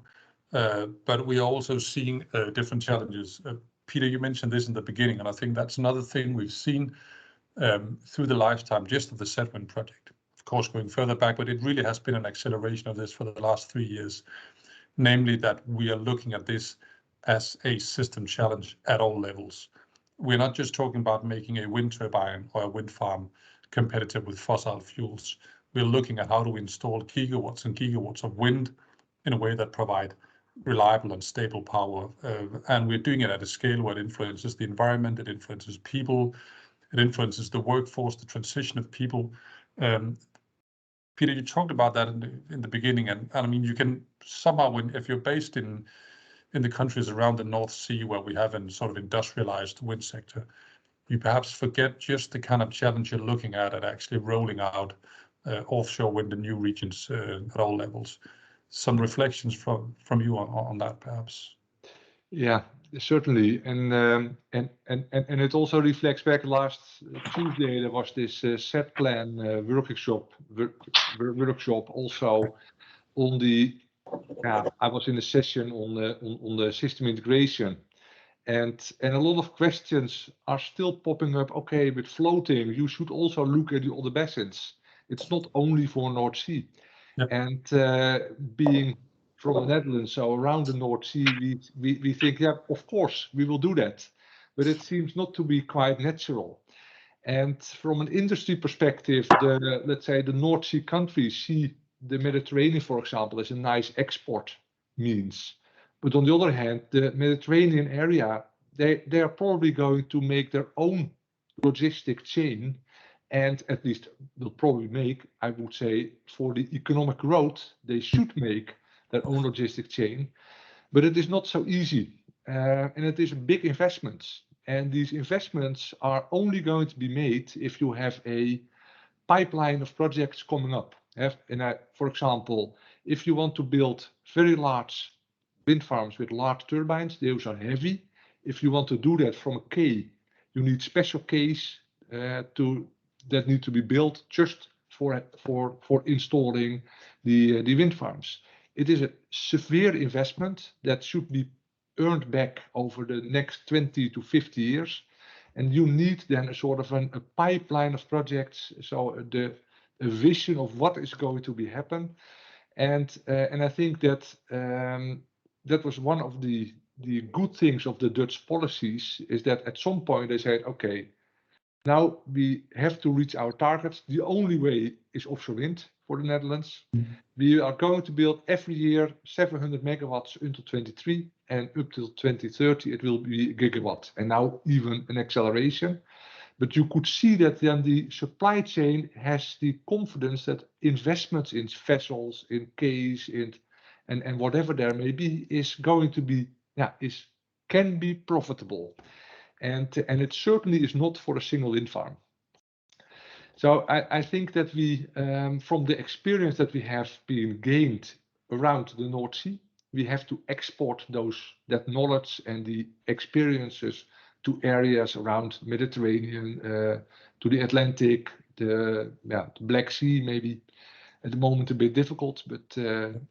But we are also seeing different challenges. Peter, you mentioned this in the beginning, and I think that's another thing we've seen through the lifetime just of the SETWind project. Of course, going further back, but it really has been an acceleration of this for the last 3 years. Namely that we are looking at this as a system challenge at all levels. We're not just talking about making a wind turbine or a wind farm competitive with fossil fuels. We're looking at how do we install gigawatts and gigawatts of wind in a way that provide reliable and stable power. And we're doing it at a scale where it influences the environment, it influences people, it influences the workforce, the transition of people. Peter, you talked about that in the beginning, and I mean, you can somehow, if you're based in the countries around the North Sea where we have a sort of industrialized wind sector, you perhaps forget just the kind of challenge you're looking at actually rolling out offshore wind in new regions at all levels. Some reflections from you on that, perhaps. Yeah, certainly, and it also reflects back. Last Tuesday there was this SETPlan workshop also on the. Yeah, I was in a session on the system integration, and a lot of questions are still popping up. Okay, but floating, you should also look at the other basins. It's not only for North Sea, and being from the Netherlands, so around the North Sea, we think, yeah, of course we will do that, but it seems not to be quite natural. And from an industry perspective, let's say the North Sea countries see the Mediterranean, for example, as a nice export means. But on the other hand, the Mediterranean area, they are probably going to make their own logistic chain, and at least will probably make, I would say, for the economic growth, they should make their own logistic chain. But it is not so easy, and it is big investments. And these investments are only going to be made if you have a pipeline of projects coming up. For example, if you want to build very large wind farms with large turbines, those are heavy. If you want to do that from a quay, you need special quays that need to be built just for installing the wind farms. It is a severe investment that should be earned back over the next 20 to 50 years. And you need then a sort of a pipeline of projects, so a vision of what is going to be happen. And I think that that was one of the good things of the Dutch policies, is that at some point they said, okay, now we have to reach our targets. The only way is offshore wind for the Netherlands. Mm-hmm. We are going to build every year 700 megawatts until 23, and up till 2030 it will be a gigawatt, and now even an acceleration. But you could see that then the supply chain has the confidence that investments in vessels, in quays, and whatever there may be is going to be, can be profitable. And it certainly is not for a single wind farm. So I think that we, from the experience that we have been gained around the North Sea, we have to export that knowledge and the experiences to areas around Mediterranean, to the Atlantic, the Black Sea, maybe at the moment a bit difficult, but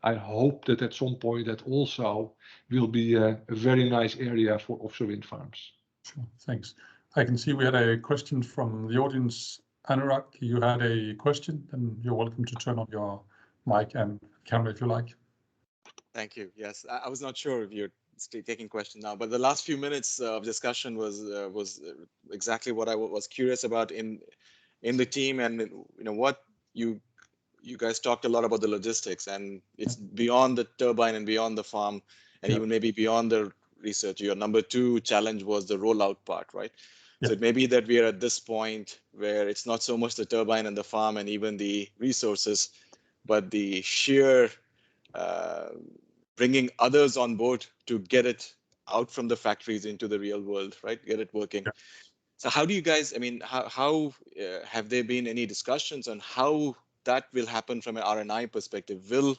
I hope that at some point that also will be a very nice area for offshore wind farms. Sure, thanks. I can see we had a question from the audience. Anurag, you had a question, and you're welcome to turn on your mic and camera if you like. Thank you. Yes, I was not sure if you're taking questions now, but the last few minutes of discussion was exactly what I was curious about in the team, and what you guys talked a lot about the logistics, and it's beyond the turbine and beyond the farm, and even maybe beyond the research. Your number 2 challenge was the rollout part, right? So it may be that we are at this point where it's not so much the turbine and the farm and even the resources, but the sheer bringing others on board to get it out from the factories into the real world, right? Get it working. Yeah. So how do you guys, I mean, how have there been any discussions on how that will happen from an R&I perspective? Will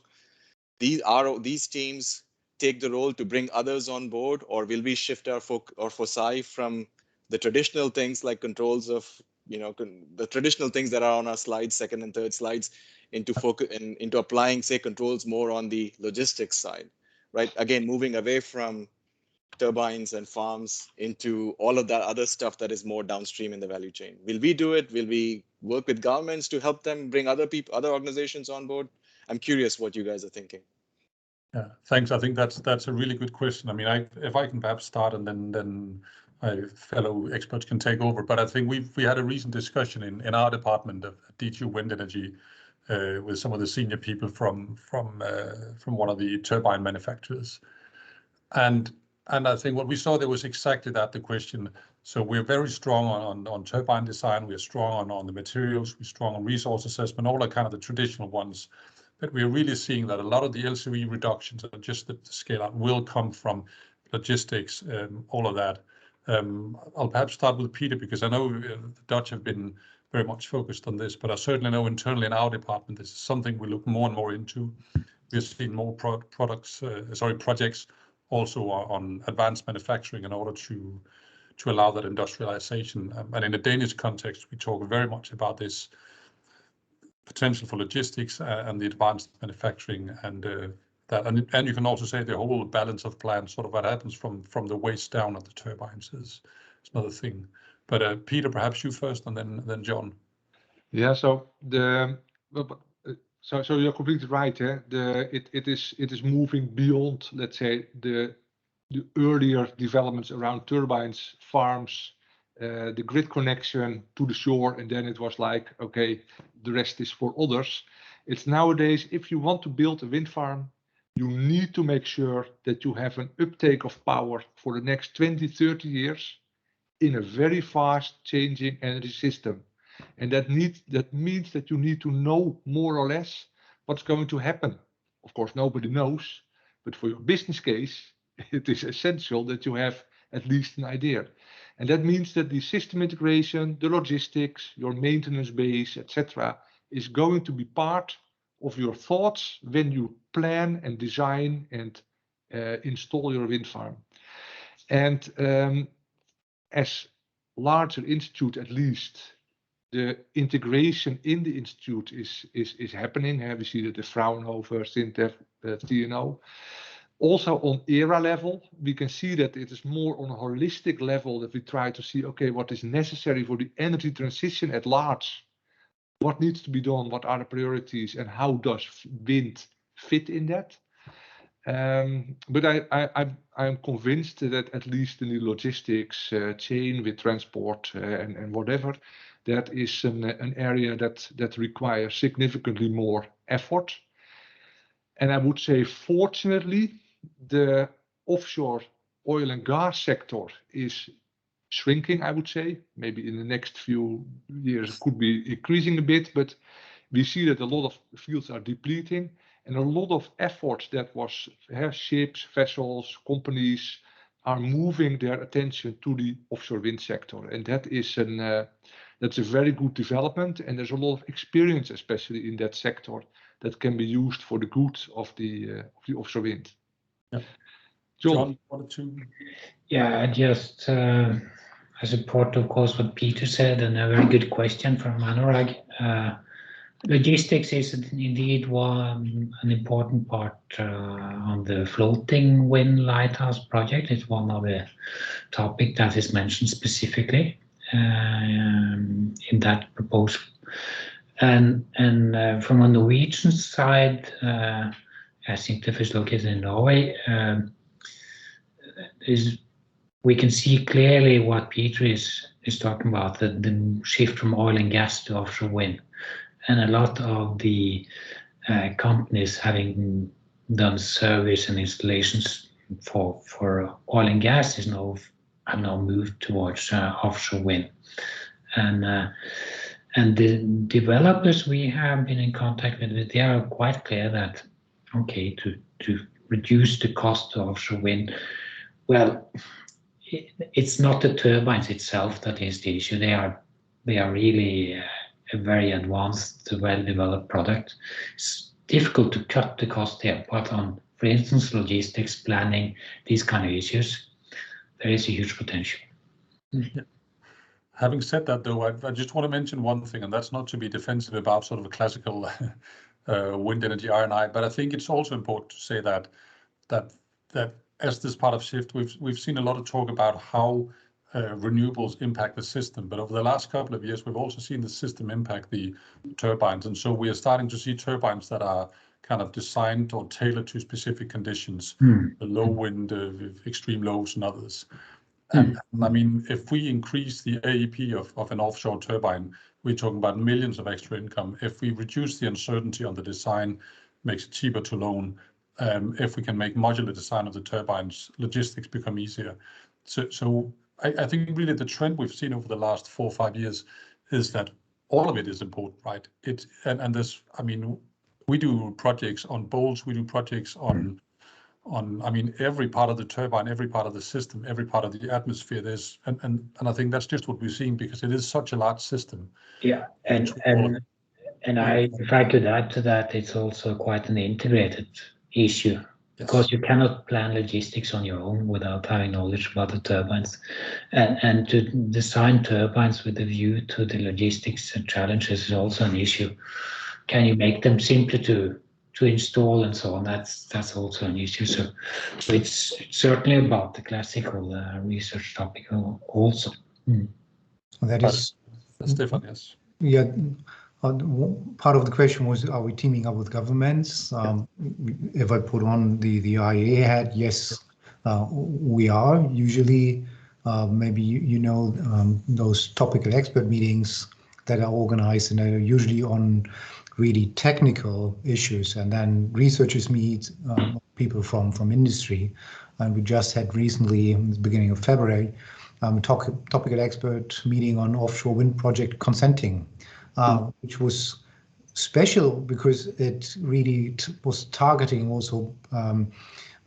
these teams take the role to bring others on board, or will we shift our foci from the traditional things like controls of, the traditional things that are on our slides, second and third slides, into focus into applying, say, controls more on the logistics side, right? Again, moving away from turbines and farms into all of that other stuff that is more downstream in the value chain. Will we do it? Will we work with governments to help them bring other people, other organizations on board? I'm curious what you guys are thinking. Yeah, thanks. I think that's a really good question. I mean, if I can perhaps start, and then my fellow experts can take over. But I think we had a recent discussion in our department of DTU Wind Energy with some of the senior people from one of the turbine manufacturers, and I think what we saw there was exactly that, the question. So we're very strong on turbine design. We're strong on the materials. We're strong on resource assessment, all the kind of the traditional ones. But we're really seeing that a lot of the LCOE reductions and just the scale out will come from logistics, all of that. I'll perhaps start with Peter, because I know the Dutch have been very much focused on this, but I certainly know internally in our department, this is something we look more and more into. We're seeing more projects also on advanced manufacturing in order to allow that industrialization. And in a Danish context, we talk very much about this potential for logistics and the advanced manufacturing, and that, and you can also say the whole balance of plant, sort of what happens from the waist down of the turbines is another thing. But Peter, perhaps you first, and then John. Yeah. So so you're completely right. It is moving beyond, let's say, the earlier developments around turbines, farms, the grid connection to the shore, and then it was like, okay, the rest is for others. It's nowadays, if you want to build a wind farm, you need to make sure that you have an uptake of power for the next 20, 30 years in a very fast changing energy system. And that means that you need to know more or less what's going to happen. Of course, nobody knows, but for your business case, it is essential that you have at least an idea. And that means that the system integration, the logistics, your maintenance base, etc., is going to be part of your thoughts when you plan and design and install your wind farm. And as larger institute, at least, the integration in the institute is happening. We see that the Fraunhofer, SINTEF, TNO. Also on ERA level, we can see that it is more on a holistic level that we try to see, okay, what is necessary for the energy transition at large? What needs to be done? What are the priorities? And how does wind fit in that? But I'm convinced that at least in the logistics chain with transport and whatever, that is an area that requires significantly more effort. And I would say, fortunately, the offshore oil and gas sector is shrinking, I would say. Maybe in the next few years it could be increasing a bit, but we see that a lot of fields are depleting, and a lot of effort that was ships, vessels, companies are moving their attention to the offshore wind sector. And that is That's a very good development, and there's a lot of experience, especially in that sector, that can be used for the good of the offshore wind. Yeah. John, John wanted to. Yeah, just I support, of course, what Peter said, and a very good question from Anurag. Logistics is indeed an important part on the floating wind lighthouse project. It's one of the topic that is mentioned specifically in that proposal. And from a Norwegian side, as SETWind is located in Norway, we can see clearly what Peter is talking about, the shift from oil and gas to offshore wind. And a lot of the companies having done service and installations for oil and gas have now moved towards offshore wind. And the developers we have been in contact with, they are quite clear that, okay, to reduce the cost of offshore wind, well, it's not the turbines itself that is the issue. They are really a very advanced, well-developed product. It's difficult to cut the cost there, but on, for instance, logistics, planning, these kind of issues, there is a huge potential. Yeah. Having said that, though, I just want to mention one thing, and that's not to be defensive about sort of a classical wind energy R&I, but I think it's also important to say that as this part of Shift, we've seen a lot of talk about how renewables impact the system, but over the last couple of years, we've also seen the system impact the turbines, and so we are starting to see turbines that are kind of designed or tailored to specific conditions, the low wind, extreme lows, and others. And I mean, if we increase the AEP of an offshore turbine, we're talking about millions of extra income. If we reduce the uncertainty on the design, makes it cheaper to loan. If we can make modular design of the turbines, logistics become easier. So I think really the trend we've seen over the last 4 or 5 years is that all of it is important, right? And this, I mean, we do projects on bowls, we do projects on I mean, every part of the turbine, every part of the system, every part of the atmosphere. There's and I think that's just what we're seeing because it is such a large system. Yeah, and if I could add to that, it's also quite an integrated issue. Because you cannot plan logistics on your own without having knowledge about the turbines, and to design turbines with a view to the logistics and challenges is also an issue. Can you make them simpler to install and so on? That's also an issue. So it's certainly about the classical research topic also. That is Stefan, yes. Yeah. Part of the question was, are we teaming up with governments? If I put on the IEA hat, yes, we are. Usually, maybe you know those topical expert meetings that are organized and are usually on really technical issues, and then researchers meet people from industry. And we just had recently, in the beginning of February, topical expert meeting on offshore wind project consenting. Which was special because it really was targeting also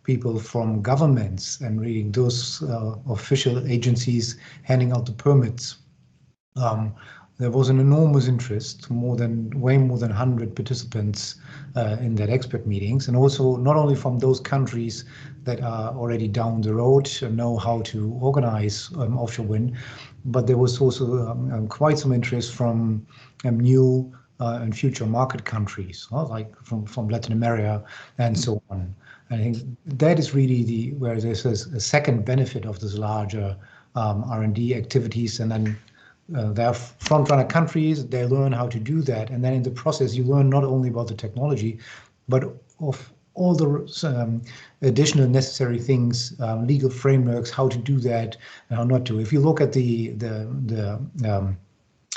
people from governments and really those official agencies handing out the permits. There was an enormous interest, way more than 100 participants in that expert meetings, and also not only from those countries that are already down the road and know how to organize offshore wind, but there was also quite some interest from new and future market countries, like from Latin America and so on. I think that is really where there's a second benefit of this larger R&D activities, and then there are front-runner countries, they learn how to do that, and then in the process you learn not only about the technology, but of all the additional necessary things, legal frameworks, how to do that and how not to. If you look at the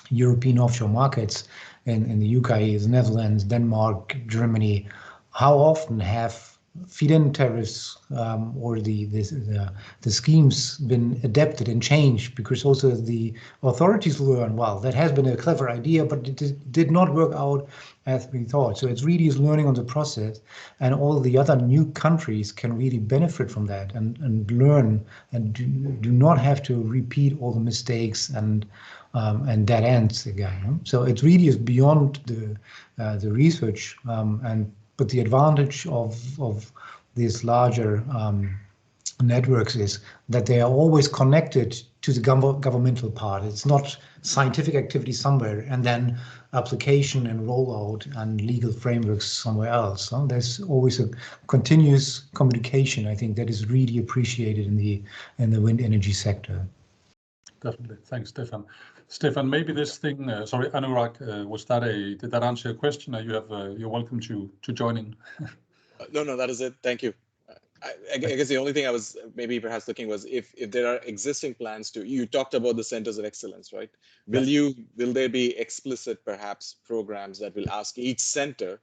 European offshore markets in the UK, the Netherlands, Denmark, Germany, how often have feed-in tariffs or the schemes been adapted and changed, because also the authorities learn, well, that has been a clever idea, but it did not work out as we thought. So it's really is learning on the process, and all the other new countries can really benefit from that and learn and do not have to repeat all the mistakes and dead ends again. So it really is beyond the research, but the advantage of these larger networks is that they are always connected to the governmental part. It's not scientific activity somewhere and then application and rollout and legal frameworks somewhere else. There's always a continuous communication. I think that is really appreciated in the wind energy sector. Definitely. Thanks, Stefan. Stefan, maybe this thing, sorry, Anurag, did that answer your question? You're welcome to join in. No, that is it. Thank you. I guess the only thing I was maybe perhaps looking was if there are existing plans you talked about the centers of excellence, right? Will there be explicit perhaps programs that will ask each center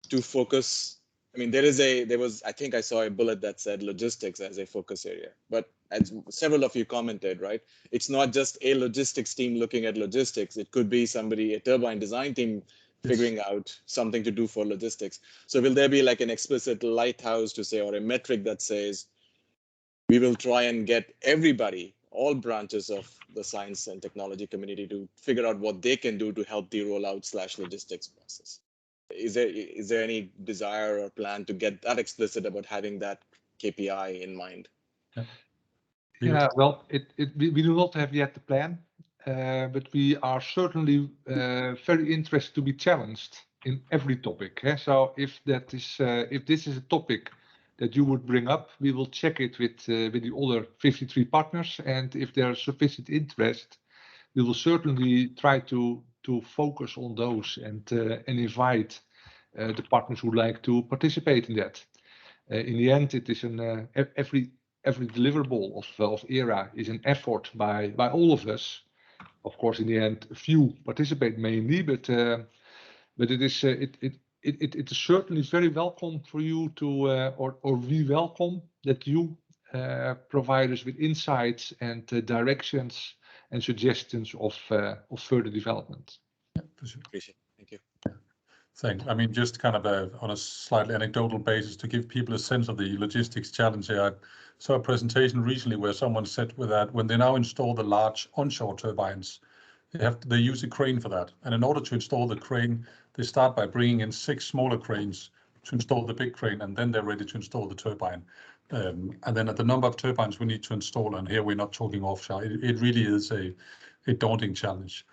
to focus? I mean, I think I saw a bullet that said logistics as a focus area, but as several of you commented, right? It's not just a logistics team looking at logistics. It could be a turbine design team figuring out something to do for logistics. So will there be like an explicit lighthouse to say, or a metric that says, we will try and get everybody, all branches of the science and technology community to figure out what they can do to help the rollout/logistics process? Is there any desire or plan to get that explicit about having that KPI in mind? Yeah, well, we do not have yet the plan, but we are certainly very interested to be challenged in every topic. So if this is a topic that you would bring up, we will check it with the other 53 partners, and if there is sufficient interest, we will certainly try to focus on those and invite the partners who like to participate in that. In the end, it is every deliverable of ERA is an effort by all of us. Of course, in the end, a few participate mainly, but it is certainly very welcome for you to or we welcome that you provide us with insights and directions and suggestions of further development. Yeah, for sure. Appreciate it. Thank you. Thanks. I mean, just kind of on a slightly anecdotal basis to give people a sense of the logistics challenge here. I saw a presentation recently where someone said that when they now install the large onshore turbines, they use a crane for that. And in order to install the crane, they start by bringing in 6 smaller cranes to install the big crane, and then they're ready to install the turbine. And then at the number of turbines we need to install, and here we're not talking offshore, it really is a daunting challenge.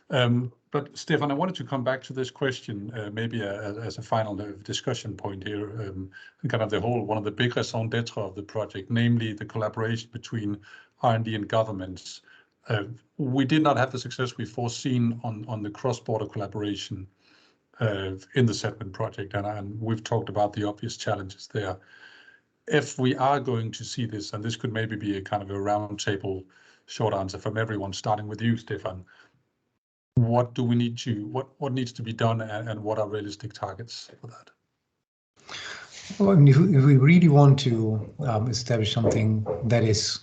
But Stefan, I wanted to come back to this question, maybe as a final discussion point here, kind of one of the big raison d'etre of the project, namely the collaboration between R&D and governments. We did not have the success we foreseen on the cross-border collaboration in the SETWind project, and we've talked about the obvious challenges there. If we are going to see this, and this could maybe be a kind of a roundtable short answer from everyone, starting with you, Stefan, what needs to be done, and what are realistic targets for that? Well, I mean, if we really want to establish something that is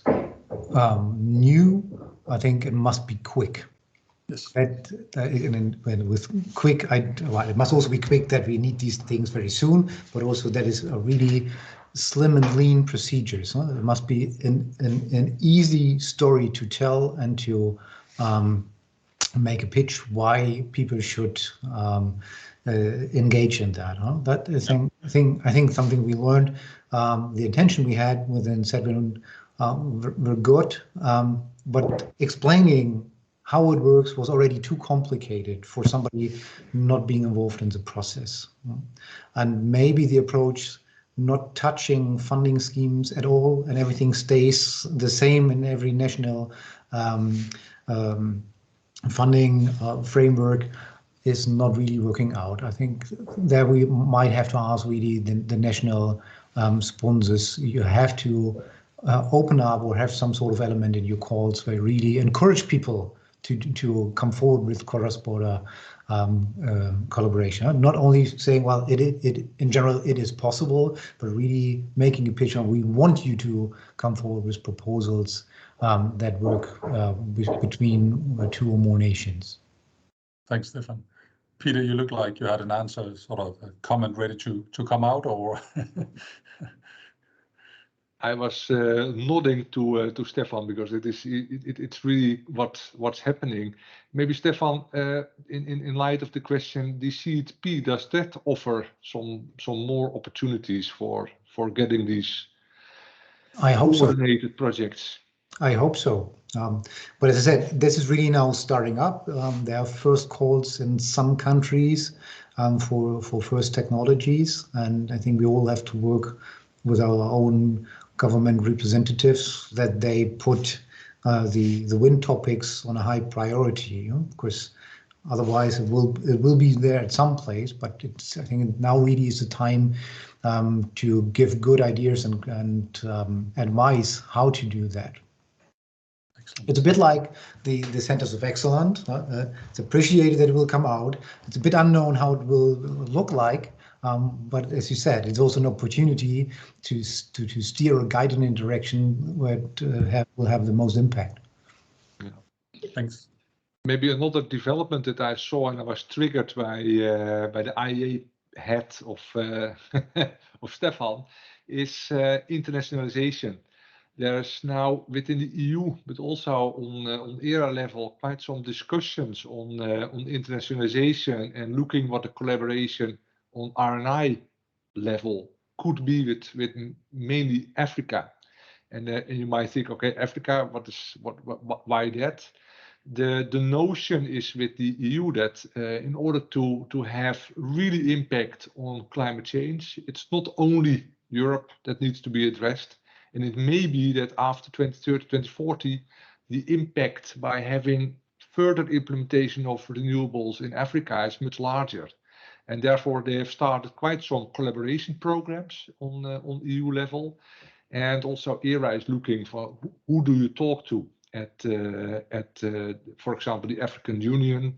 new, I think it must be quick. Yes. With quick, it must also be quick that we need these things very soon, but also that is a really slim and lean procedures. It must be an easy story to tell and to make a pitch why people should engage in that. That is, I think something we learned. The intention we had within SETWind were good, but explaining how it works was already too complicated for somebody not being involved in the process. And maybe the approach not touching funding schemes at all and everything stays the same in every national funding framework is not really working out. I think that we might have to ask really the national sponsors. You have to open up or have some sort of element in your calls where really encourage people to come forward with cross-border collaboration. Not only saying, well, it in general it is possible, but really making a pitch on we want you to come forward with proposals that work between 2 or more nations. Thanks, Stefan. Peter, you look like you had an answer, sort of a comment ready to come out, or? I was nodding to Stefan because it's really what's happening. Maybe Stefan, in light of the question, the CHP, does that offer some more opportunities for getting these coordinated projects? I hope so. But as I said, this is really now starting up. There are first calls in some countries for first technologies, and I think we all have to work with our own government representatives that they put the wind topics on a high priority, because otherwise it will be there at some place. But I think now really is the time to give good ideas and advice how to do that. Excellent. It's a bit like the centers of excellence. It's appreciated that it will come out. It's a bit unknown how it will look like. But as you said, it's also an opportunity to steer or guide in a direction where it will have the most impact. Yeah. Thanks. Maybe another development that I saw and I was triggered by the IEA head of of Stefan is internationalization. There's now within the EU, but also on ERA level, quite some discussions on internationalization and looking what the collaboration on R&I level could be with mainly Africa. And you might think, okay, Africa, why that? The notion is with the EU that in order to have really impact on climate change, it's not only Europe that needs to be addressed. And it may be that after 2030, 2040, the impact by having further implementation of renewables in Africa is much larger. And therefore, they have started quite some collaboration programs on EU level. And also ERA is looking for who do you talk to at for example, the African Union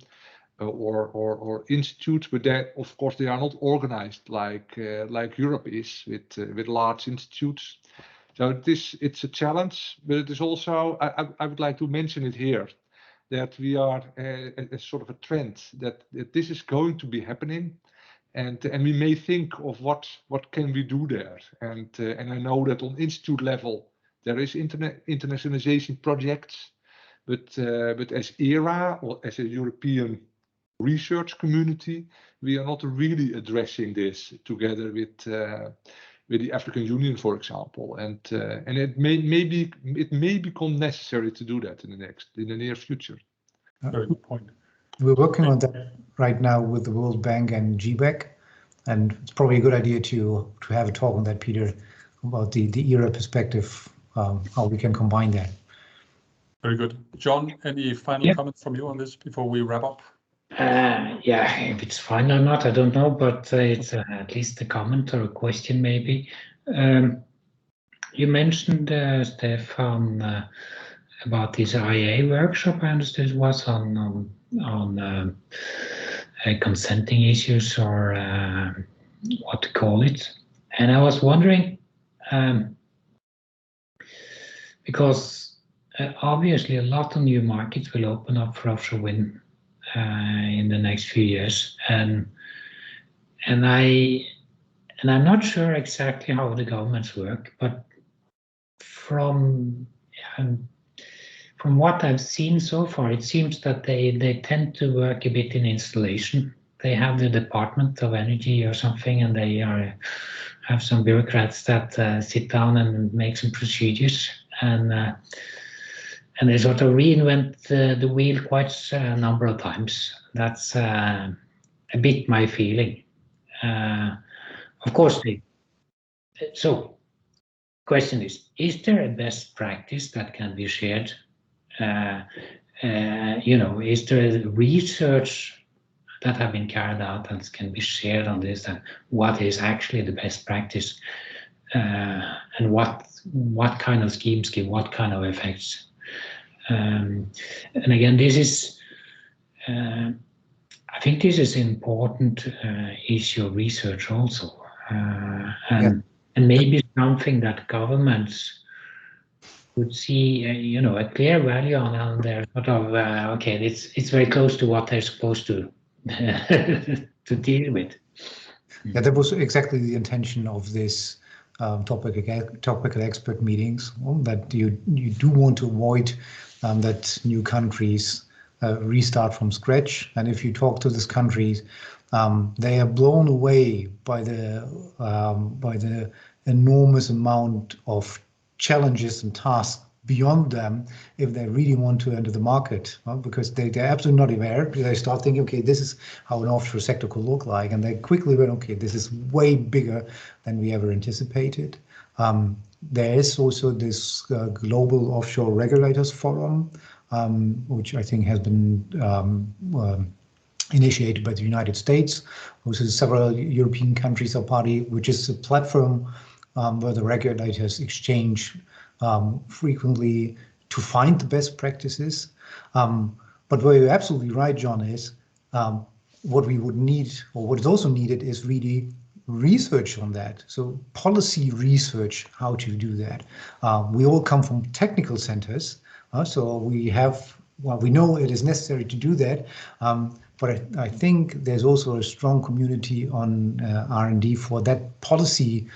or institutes, but that, of course, they are not organized like Europe is with large institutes. So it's a challenge, but it is also, I would like to mention it here, that we are a sort of a trend that this is going to be happening, and we may think of what can we do there, and I know that on institute level there is internationalization projects, but as ERA or as a European research community, we are not really addressing this together with the African Union, for example, and it may become necessary to do that in the near future. Very good point. We're working on that right now with the World Bank and GBEC, and it's probably a good idea to have a talk on that, Peter, about the ERA perspective, how we can combine that. Very good. John, any final comments from you on this before we wrap up? Yeah, if it's fine or not, I don't know, but it's at least a comment or a question maybe. You mentioned, Stefan, about this IEA workshop. I understood it was on consenting issues, or what to call it. And I was wondering, because obviously a lot of new markets will open up for offshore wind in the next few years, and I'm not sure exactly how the governments work, but from what I've seen so far, it seems that they tend to work a bit in installation. They have the Department of Energy or something, and they have some bureaucrats that sit down and make some procedures, and they sort of reinvent the wheel quite a number of times. That's a bit my feeling. Of course, so question is there a best practice that can be shared? Is there research that have been carried out and can be shared on this, and what is actually the best practice, and what kind of schemes give what kind of effects? And again, this is, I think this is important issue of research also, and maybe something that governments would see, a clear value on, and they're sort of okay. It's very close to what they're supposed to to deal with. Yeah, that was exactly the intention of this topical expert meetings. That you do want to avoid that new countries restart from scratch, and if you talk to these countries, they are blown away by the enormous amount of challenges and tasks beyond them if they really want to enter the market, because they're absolutely not aware. They start thinking, okay, this is how an offshore sector could look like, and they quickly went, okay, this is way bigger than we ever anticipated. There is also this global offshore regulators forum, which I think has been initiated by the United States. Also, several European countries are party, which is a platform where the regulators exchange frequently to find the best practices. But where you're absolutely right, John, is what we would need, or what is also needed, is really research on that. So policy research, how to do that. We all come from technical centers, so we have, well, we know it is necessary to do that. But I think there's also a strong community on R&D for that policy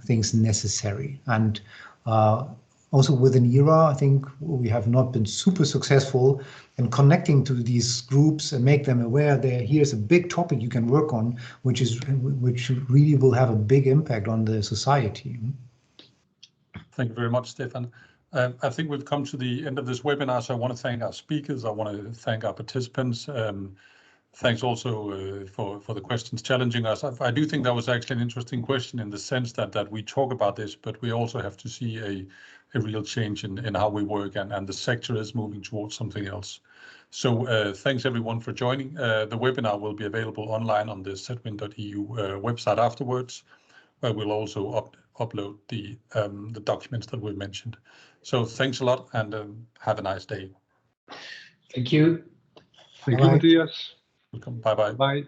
things necessary. And also within ERA, I think we have not been super successful in connecting to these groups and make them aware that here's a big topic you can work on, which really will have a big impact on the society. Thank you very much, Stefan. I think we've come to the end of this webinar, so I want to thank our speakers. I want to thank our participants. Thanks also for the questions challenging us. I do think that was actually an interesting question in the sense that we talk about this, but we also have to see a real change in how we work, and the sector is moving towards something else. So thanks everyone for joining. The webinar will be available online on the SETWind.eu website afterwards, where we'll also upload the documents that we mentioned. So thanks a lot, and have a nice day. Thank you. Thank you, Matthias. Welcome. Bye-bye. Bye.